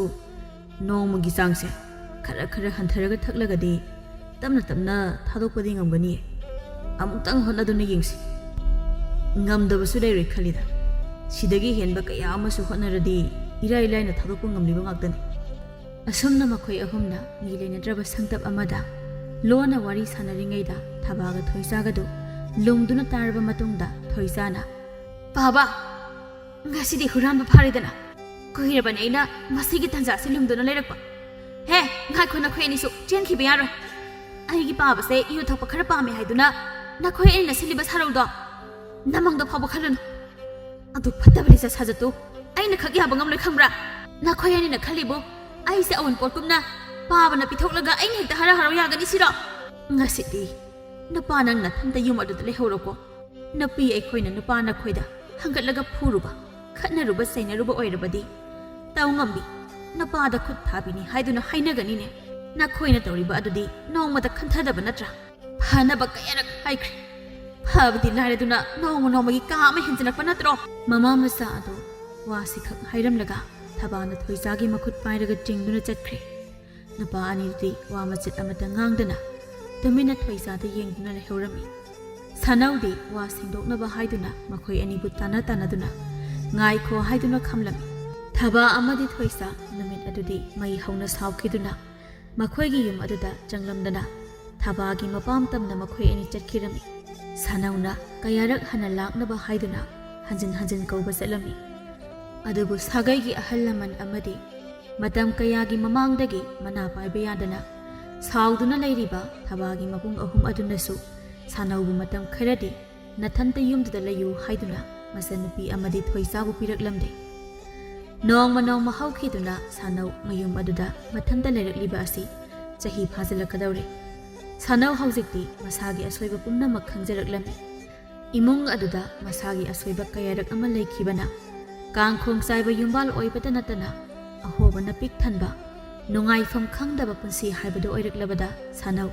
ꯅꯣꯡꯃꯒꯤ ꯆꯥꯡꯁꯦ ꯈꯔ ꯍꯟꯊꯔꯒ ꯊꯛꯂꯒꯗꯤ ꯇꯞꯅ ꯊꯥꯗꯣꯛꯄꯗꯤ ꯉꯝꯒꯅꯤꯌꯦ ꯑꯃꯨꯛꯇꯪ ꯍꯣꯠꯅꯗꯨꯅ ꯌꯦꯡꯁꯤ ꯉꯝꯗꯕꯁꯨ ꯂꯩꯔꯣꯏ ꯈꯜꯂꯤꯗ ꯁꯤꯗꯒꯤ ꯍꯦꯟꯕ ꯀꯌా ꯑꯃꯁꯨ ꯍꯣꯠꯅꯔꯗꯤ ꯏꯔꯥꯏ ꯂꯥꯏꯅ ꯊꯥꯗꯣꯛꯄ ꯉꯝꯂꯤꯕ ꯉꯥꯛꯇꯅꯤ ꯑꯁꯨꯝꯅ ꯃꯈꯣꯏ ꯑꯍꯨꯝꯅ ꯃꯤ ꯂꯩꯅꯗ꯭ꯔꯕ ꯁꯪꯇꯞ ꯑꯃꯗ ꯂꯣꯟꯅ ꯋꯥꯔꯤ ꯁꯥꯟꯅꯔꯤꯉꯩꯗ ꯊꯕꯥꯒ ꯊꯣꯏꯆꯥꯒꯗꯨ ꯂꯨꯡꯗꯨꯅ ꯇꯥꯔꯕ ꯃꯇꯨꯡꯗ ꯊꯣꯏꯆꯥꯅ ꯄꯥꯕ ꯉꯁꯤꯗꯤ ꯍꯨꯔꯥꯟꯕ ꯐꯥꯔꯤꯗꯅ ꯀꯨꯏꯔꯕꯅꯤ ꯑꯩꯅ ꯃꯁꯤꯒꯤ ꯇꯟꯖꯥꯁꯤ ꯂꯨꯡꯗꯨꯅ ꯂꯩꯔꯛꯄ ꯍꯦ ꯉꯥꯏꯈꯣ ꯅꯈꯣꯏ ꯑꯅꯤꯁꯨ ꯆꯦꯟꯈꯤꯕ ꯌꯥꯔꯣꯏ ꯑꯩꯒꯤ ꯄꯥꯕꯁꯦ ꯌꯨ ꯊꯛꯄ ꯈꯔ ꯄꯥꯝꯃꯦ ꯍꯥꯏꯗꯨꯅ ꯅꯈꯣꯏ ꯑꯩꯅ ꯁꯤꯜꯂꯤꯕ ꯁꯔꯧꯗꯣ ꯅꯃꯪꯗ ꯐꯥꯎꯕ ꯈꯜꯂꯨꯅꯨ ꯑꯗꯨ ꯐꯠꯇꯕ ꯂꯤꯆꯠ ꯁꯥꯖꯠꯇꯨ ꯑꯩꯅ ꯈꯛ ꯌꯥꯕ ꯉꯝꯂꯣꯏ ꯈꯪꯕ꯭ꯔꯥ ꯅꯈꯣꯏ ꯑꯅꯤꯅ ꯈꯜꯂꯤꯕꯨ ꯑꯩꯁꯦ ꯑꯋꯟꯄꯣꯠꯀꯨꯝꯅ ꯄꯥꯕꯅ ꯄꯤꯊꯣꯛꯂꯒ ꯑꯩꯅ ꯍꯦꯛꯇ ꯍꯔꯥꯎ ꯌꯥꯒꯅꯤ ꯁꯤꯔꯣ ꯉꯁꯤꯗꯤ ꯅꯨꯄꯥ ꯅꯪ ꯅꯊꯟꯇ ꯌꯨꯝ ꯑꯗꯨꯗ ꯂꯩꯍꯧꯔꯣꯀꯣ ꯅꯨꯄꯤ ꯑꯩꯈꯣꯏꯅ ꯅꯨꯄꯥ ꯅꯈꯣꯏꯗ ꯍꯪꯒꯠꯂꯒ ꯐꯨꯔꯨꯕ ꯈꯠꯅꯔꯨꯕ ꯆꯩꯅꯔꯨꯕ ꯑꯣꯏꯔꯕꯗꯤ ꯇꯧ ꯉꯝꯕꯤ ꯅꯨꯄꯥꯗ ꯈꯨꯠ ꯊꯥꯕꯤꯅꯤ ꯍꯥꯏꯗꯨꯅ ꯍꯥꯏꯅꯒꯅꯤꯅꯦ ꯅꯈꯣꯏꯅ ꯇꯧꯔꯤꯕ ꯑꯗꯨꯗꯤ ꯅꯣꯡꯃꯗ ꯈꯟꯊꯗꯕ ꯅꯠꯇ꯭ꯔꯥ ꯐꯅꯕ ꯀꯌꯥꯔꯛ ꯍꯥꯏꯈ꯭ꯔꯦ ꯐꯕꯗꯤ ꯂꯥꯏꯔꯗꯨꯅ ꯅꯣꯡꯃꯒꯤ ꯀꯥ ꯑꯃ ꯍꯦꯟꯖꯤꯜꯂꯛꯄ ꯅꯠꯇ꯭ꯔꯣ ꯃꯃꯥ ꯃꯆꯥ ꯑꯗꯨ ꯋꯥꯁꯤ ꯈꯛ ꯍꯥꯏꯔꯝꯂꯒ ꯊꯕꯥꯅ ꯊꯣꯏꯆꯥꯒꯤ ꯃꯈꯨꯠ ꯄꯥꯏꯔꯒ ꯆꯤꯡꯗꯨꯅ ꯆꯠꯈ꯭ꯔꯦ ꯅꯨꯄꯥ ꯑꯅꯤꯗꯨꯗꯤ ꯋꯥ ꯃꯆꯦꯠ ꯑꯃꯠꯇ ꯉꯥꯡꯗꯅ ꯇꯨꯃꯤꯟꯅ ꯊꯣꯏꯆꯥꯗ ꯌꯦꯡꯗꯨꯅ ꯂꯩꯍꯧꯔꯝꯃꯤ ꯁꯥꯅꯧꯗꯤ ꯋꯥ ꯁꯦꯡꯗꯣꯛꯅꯕ ꯍꯥꯏꯗꯨꯅ ꯃꯈꯣꯏ ꯑꯅꯤꯕꯨ ꯇꯥꯟꯅꯗꯨꯅ ꯉꯥꯏꯈꯣ ꯍꯥꯏꯗꯨꯅ ꯈꯝꯂꯝꯃꯤ ꯊꯕꯥ ꯑꯃꯗꯤ ꯊꯣꯏꯆꯥ ꯅꯨꯃꯤꯠ ꯑꯗꯨꯗꯤ ꯃꯩ ꯍꯧꯅ ꯁꯥꯎꯈꯤꯗꯨꯅ ꯃꯈꯣꯏꯒꯤ ꯌꯨꯝ ꯑꯗꯨꯗ ꯆꯪꯂꯝꯗꯅ ꯊꯕꯥꯒꯤ ꯃꯄꯥꯝ ꯇꯝꯅ ꯃꯈꯣꯏ ꯑꯅꯤ ꯆꯠꯈꯤꯔꯝꯃꯤ ꯁꯥꯅꯧꯅ ꯀꯌꯥꯔꯛ ꯍꯟꯅ ꯂꯥꯛꯅꯕ ꯍꯥꯏꯗꯨꯅ ꯍꯟꯖꯤꯟ ꯀꯧꯕ ꯆꯠꯂꯝꯃꯤ ꯑꯗꯨꯕꯨ ꯁꯥꯒꯩꯒꯤ ꯑꯍꯜ ꯂꯃꯟ ꯑꯃꯗꯤ ꯃꯇꯝ ꯀꯌꯥꯒꯤ ꯃꯃꯥꯡꯗꯒꯤ ꯃꯅꯥ ꯄꯥꯏꯕ ꯌꯥꯗꯅ ꯁꯥꯎꯗꯨꯅ ꯂꯩꯔꯤꯕ ꯊꯕꯥꯒꯤ ꯃꯕꯨꯡ ꯑꯍꯨꯝ ꯑꯗꯨꯅꯁꯨ ꯁꯥꯅꯧꯕꯨ ꯃꯇꯝ ꯈꯔꯗꯤ ꯅꯊꯟꯇ ꯌꯨꯝꯗꯨꯗ ꯂꯩꯌꯨ ꯍꯥꯏꯗꯨꯅ ꯃꯆꯟꯅꯨꯄꯤ ꯑꯃꯗꯤ ꯊꯣꯏꯆꯥꯕꯨ ꯄꯤꯔꯛꯂꯝꯗꯦ ꯅꯣꯡꯃ ꯍꯧꯈꯤꯗꯨꯅ ꯁꯥꯅꯧ ꯃꯌꯨꯝ ꯑꯗꯨꯗ ꯃꯊꯟꯇ ꯂꯩꯔꯛꯂꯤꯕ ꯑꯁꯤ ꯆꯍꯤ ꯐꯥꯖꯤꯜꯂꯛꯀꯗꯧꯔꯦ ꯁꯥꯅꯧ ꯍꯧꯖꯤꯛꯇꯤ ꯃꯁꯥꯒꯤ ꯑꯁꯣꯏꯕ ꯄꯨꯝꯅꯃꯛ ꯈꯪꯖꯔꯛꯂꯝꯃꯤ ꯏꯃꯨꯡ ꯑꯗꯨꯗ ꯃꯁꯥꯒꯤ ꯑꯁꯣꯏꯕ ꯀꯌꯥꯔꯛ ꯑꯃ ꯂꯩꯈꯤꯕꯅ ꯀꯥꯡꯈꯣꯡ ꯆꯥꯏꯕ ꯌꯨꯝꯕꯥꯜ ꯑꯣꯏꯕꯇ ꯅꯠꯇꯅ ꯑꯍꯣꯕꯅ ꯄꯤꯛ ꯊꯟꯕ ꯅꯨꯡꯉꯥꯏꯐꯝ ꯈꯪꯗꯕ ꯄꯨꯟꯁꯤ ꯍꯥꯏꯕꯗꯨ ꯑꯣꯏꯔꯛꯂꯕꯗ ꯁꯥꯅꯧ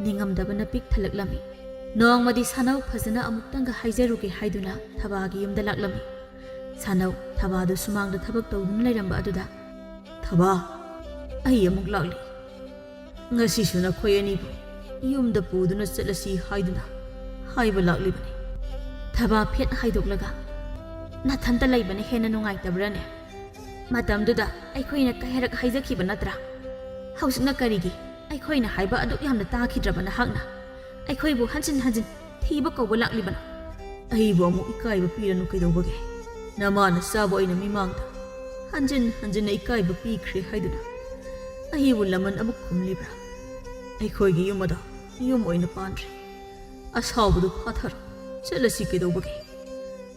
ꯅꯤꯡꯉꯝꯗꯕꯅ ꯄꯤꯛ ꯊꯜꯂꯛꯂꯝꯃꯤ ꯅꯣꯡꯃꯗꯤ ꯁꯥꯅꯧ ꯐꯖꯅ ꯑꯃꯨꯛꯇꯪꯒ ꯍꯥꯏꯖꯔꯨꯒꯦ ꯍꯥꯏꯗꯨꯅ ꯊꯕꯥꯒꯤ ꯌꯨꯝꯗ ꯂꯥꯛꯂꯝꯃꯤ ꯁꯥꯅꯧ ꯊꯕꯥꯗꯨ ꯁꯨꯃꯥꯡꯗ ꯊꯕꯛ ꯇꯧꯗꯨꯅ ꯂꯩꯔꯝꯕ ꯑꯗꯨꯗ ꯊꯕꯥ ꯑꯩ ꯑꯃꯨꯛ ꯂꯥꯛꯂꯤ ꯉꯁꯤꯁꯨ ꯅꯈꯣꯏ ꯑꯅꯤꯕꯨ ꯌꯨꯝꯗ ꯄꯨꯗꯨꯅ ꯆꯠꯂꯁꯤ ꯍꯥꯏꯗꯨꯅ ꯍꯥꯏꯕ ꯂꯥꯛꯂꯤꯕꯅꯤ ꯊꯕꯥ ꯐꯦꯠ ꯍꯥꯏꯗꯣꯛꯂꯒ ꯅꯊꯟꯇ ꯂꯩꯕꯅ ꯍꯦꯟꯅ ꯅꯨꯡꯉꯥꯏꯇꯕ꯭ꯔꯅꯦ ꯃꯇꯝꯗꯨꯗ ꯑꯩꯈꯣꯏꯅ ꯀꯌꯥꯔꯛ ꯍꯥꯏꯖꯈꯤꯕ ꯅꯠꯇ꯭ꯔꯥ ꯍꯧꯖꯤꯛꯅ ꯀꯔꯤꯒꯤ ꯑꯩꯈꯣꯏꯅ ꯍꯥꯏꯕ ꯑꯗꯨꯛ ꯌꯥꯝꯅ ꯇꯥꯈꯤꯗ꯭ꯔꯕ ꯅꯍꯥꯛꯅ ꯑꯩꯈꯣꯏꯕꯨ ꯍꯟꯖꯤꯟ ꯊꯤꯕ ꯀꯧꯕ ꯂꯥꯛꯂꯤꯕꯅꯣ ꯑꯩꯕꯨ ꯑꯃꯨꯛ ꯏꯀꯥꯏꯕ ꯄꯤꯔꯅꯨ ꯀꯩꯗꯧꯕꯒꯦ ꯅꯃꯥꯅ ꯆꯥꯕ ꯑꯣꯏꯅ ꯃꯤꯃꯥꯡꯗ ꯍꯟꯖꯤꯟꯅ ꯏꯀꯥꯏꯕ ꯄꯤꯈ꯭ꯔꯦ ꯍꯥꯏꯗꯨꯅ ꯑꯩꯕꯨ ꯂꯃꯟ ꯑꯃꯨꯛ ꯈꯨꯝꯂꯤꯕ꯭ꯔꯥ ꯑꯩꯈꯣꯏꯒꯤ ꯌꯨꯝ ꯑꯗꯣ ꯌꯨꯝ ꯑꯣꯏꯅ ꯄꯥꯟꯗ꯭ꯔꯦ ꯑꯁꯥꯎꯕꯗꯨ ꯐꯥꯊꯔꯣ ꯆꯠꯂꯁꯤ ꯀꯩꯗꯧꯕꯒꯦ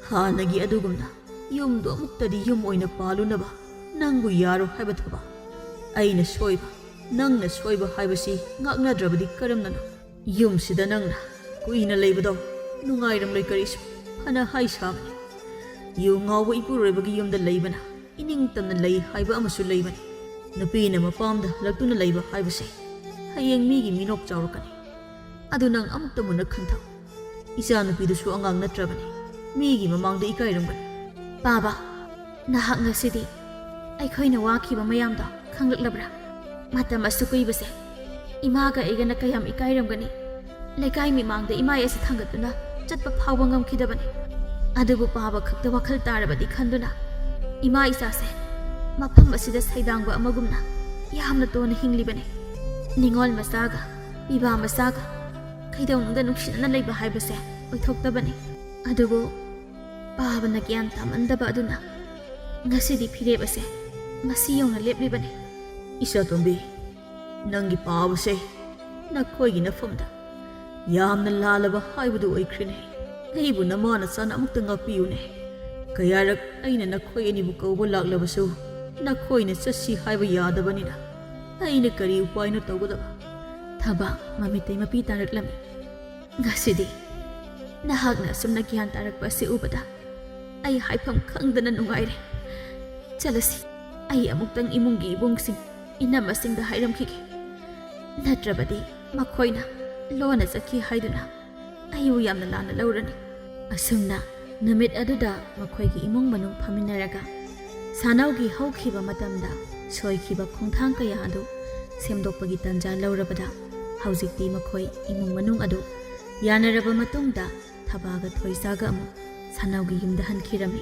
ꯍꯥꯟꯅꯒꯤ ꯑꯗꯨꯒꯨꯝꯅ ꯌꯨꯝꯗꯣ ꯑꯃꯨꯛꯇꯗꯤ ꯌꯨꯝ ꯑꯣꯏꯅ ꯄꯥꯜꯂꯨꯅꯕ ꯅꯪꯕꯨ ꯌꯥꯔꯣ ꯍꯥꯏꯕ ꯊꯕꯛ ꯑꯩꯅ ꯁꯣꯏꯕ ꯅꯪꯅ ꯁꯣꯏꯕ ꯍꯥꯏꯕꯁꯤ ꯉꯥꯛꯅꯗ꯭ꯔꯕꯗꯤ ꯀꯔꯝꯅꯅꯣ ꯌꯨꯝꯁꯤꯗ ꯅꯪꯅ ꯀꯨꯏꯅ ꯂꯩꯕꯗꯣ ꯅꯨꯡꯉꯥꯏꯔꯝꯂꯣꯏ ꯀꯔꯤꯁꯨ ꯐꯅ ꯍꯥꯏ ꯁꯥꯕꯅꯤ ꯌꯨ ꯉꯥꯎꯕ ꯏꯄꯨꯔꯣꯏꯕꯒꯤ ꯌꯨꯝꯗ ꯂꯩꯕꯅ ꯏꯅꯤꯡꯇꯝꯅ ꯂꯩ ꯍꯥꯏꯕ ꯑꯃꯁꯨ ꯂꯩꯕꯅꯤ ꯅꯨꯄꯤꯅ ꯃꯄꯥꯝꯗ ꯍꯜꯂꯛꯇꯨꯅ ꯂꯩꯕ ꯍꯥꯏꯕꯁꯦ ꯍꯌꯦꯡ ꯃꯤꯒꯤ ꯃꯤꯅꯣꯛ ꯆꯥꯎꯔꯛꯀꯅꯤ ꯑꯗꯨ ꯅꯪ ꯑꯃꯨꯛꯇ ꯃꯨꯟꯅ ꯈꯟꯊꯧ ꯏꯆꯥ ꯅꯨꯄꯤꯗꯨꯁꯨ ꯑꯉꯥꯡ ꯅꯠꯇ꯭ꯔꯕꯅꯤ ꯃꯤꯒꯤ ꯃꯃꯥꯡꯗ ꯏꯀꯥꯏꯔꯝꯒꯅꯤ ꯄꯥꯕ ꯅꯍꯥꯛ ꯉꯁꯤꯗꯤ ꯑꯩꯈꯣꯏꯅ ꯋꯥꯈꯤꯕ ꯃꯌꯥꯝꯗꯣ ꯈꯪꯂꯛꯂꯕ꯭ꯔꯥ ꯃꯇꯝ ꯑꯁꯨꯛ ꯀꯨꯏꯕꯁꯦ ꯏꯃꯥꯒ ꯑꯩꯒꯅ ꯀꯌꯥꯝ ꯏꯀꯥꯏꯔꯝꯒꯅꯤ ꯂꯩꯀꯥꯏ ꯃꯤꯃꯥꯡꯗ ꯏꯃꯥꯏ ꯑꯁꯤ ꯊꯥꯡꯒꯠꯇꯨꯅ ꯆꯠꯄ ꯐꯥꯎꯕ ꯉꯝꯈꯤꯗꯕꯅꯤ ꯑꯗꯨꯕꯨ ꯄꯥꯕ ꯈꯛꯇ ꯋꯥꯈꯜ ꯇꯥꯔꯕꯗꯤ ꯈꯟꯗꯨꯅ ꯏꯃꯥ ꯏꯆꯥꯁꯦ ꯃꯐꯝ ꯑꯁꯤꯗ ꯁꯩꯗꯥꯡꯕ ꯑꯃꯒꯨꯝꯅ ꯌꯥꯝꯅ ꯇꯣꯟꯅ ꯍꯤꯡꯂꯤꯕꯅꯤ ꯅꯤꯡꯉꯣꯜ ꯃꯆꯥꯒ ꯄꯤꯕꯥ ꯃꯆꯥꯒ ꯀꯩꯗꯧꯅꯨꯡꯗ ꯅꯨꯡꯁꯤꯅꯅ ꯂꯩꯕ ꯍꯥꯏꯕꯁꯦ ꯑꯣꯏꯊꯣꯛꯇꯕꯅꯤ ꯑꯗꯨꯕꯨ ꯄꯥꯕꯅ ꯒ꯭ꯌꯥꯟ ꯇꯥꯃꯟꯗꯕ ꯑꯗꯨꯅ ꯉꯁꯤꯗꯤ ꯐꯤꯔꯦꯞ ꯑꯁꯦ ꯉꯁꯤ ꯌꯧꯅ ꯂꯦꯞꯂꯤꯕꯅꯤ ꯏꯆꯥꯇꯣꯝꯕꯤ ꯅꯪꯒꯤ ꯄꯥꯕꯁꯦ ꯅꯈꯣꯏꯒꯤ ꯅꯐꯝꯗ ꯌꯥꯝꯅ ꯂꯥꯜꯂꯕ ꯍꯥꯏꯕꯗꯨ ꯑꯣꯏꯈ꯭ꯔꯦꯅꯦ ꯑꯩꯕꯨ ꯅꯃꯥꯅ ꯆꯥꯅ ꯑꯃꯨꯛꯇ ꯉꯥꯛꯄꯤꯌꯨꯅꯦ ꯀꯌꯥꯔꯛ ꯑꯩꯅ ꯅꯈꯣꯏ ꯑꯅꯤꯕꯨ ꯀꯧꯕ ꯂꯥꯛꯂꯕꯁꯨ ꯅꯈꯣꯏꯅ ꯆꯠꯁꯤ ꯍꯥꯏꯕ ꯌꯥꯗꯕꯅꯤꯅ ꯑꯩꯅ ꯀꯔꯤ ꯎꯄꯥꯏꯅꯣ ꯇꯧꯒꯗꯕ ꯊꯕ ꯃꯃꯤꯠꯇꯩ ꯃꯄꯤ ꯇꯥꯔꯛꯂꯝꯃꯤ ꯉꯁꯤꯗꯤ ꯅꯍꯥꯛꯅ ꯑꯁꯨꯝꯅ ꯒ꯭ꯌꯥꯟ ꯇꯥꯔꯛꯄ ꯑꯁꯤ ꯎꯕꯗ ꯑꯩ ꯍꯥꯏꯐꯝ ꯈꯪꯗꯅ ꯅꯨꯡꯉꯥꯏꯔꯦ ꯆꯠꯂꯁꯤ ꯑꯩ ꯑꯃꯨꯛꯇꯪ ꯏꯃꯨꯡꯒꯤ ꯏꯕꯨꯡꯁꯤꯡ ꯏꯅꯝꯃꯁꯤꯡꯗ ꯍꯥꯏꯔꯝꯈꯤꯒꯦ ꯅꯠꯇ꯭ꯔꯕꯗꯤ ꯃꯈꯣꯏꯅ ꯂꯣꯟꯅ ꯆꯠꯈꯤ ꯍꯥꯏꯗꯨꯅ ꯑꯩꯕꯨ ꯌꯥꯝꯅ ꯂꯥꯟꯅ ꯂꯧꯔꯅꯤ ꯑꯁꯨꯝꯅ ꯅꯨꯃꯤꯠ ꯑꯗꯨꯗ ꯃꯈꯣꯏꯒꯤ ꯏꯃꯨꯡ ꯃꯅꯨꯡ ꯐꯝꯃꯤꯟꯅꯔꯒ ꯁꯥꯅꯧꯒꯤ ꯍꯧꯈꯤꯕ ꯃꯇꯝꯗ ꯁꯣꯏꯈꯤꯕ ꯈꯣꯡꯊꯥꯡ ꯀꯌꯥ ꯑꯗꯨ ꯁꯦꯝꯗꯣꯛꯄꯒꯤ ꯇꯥꯟꯖꯥ ꯂꯧꯔꯕꯗ ꯍꯧꯖꯤꯛꯇꯤ ꯃꯈꯣꯏ ꯏꯃꯨꯡ ꯃꯅꯨꯡ ꯑꯗꯨ ꯌꯥꯅꯔꯕ ꯃꯇꯨꯡꯗ ꯊꯕꯥꯒ ꯊꯣꯏꯁꯥꯒ ꯑꯃꯨꯛ ꯁꯥꯅꯧꯒꯤ ꯌꯨꯝꯗ ꯍꯟꯈꯤꯔꯝꯃꯤ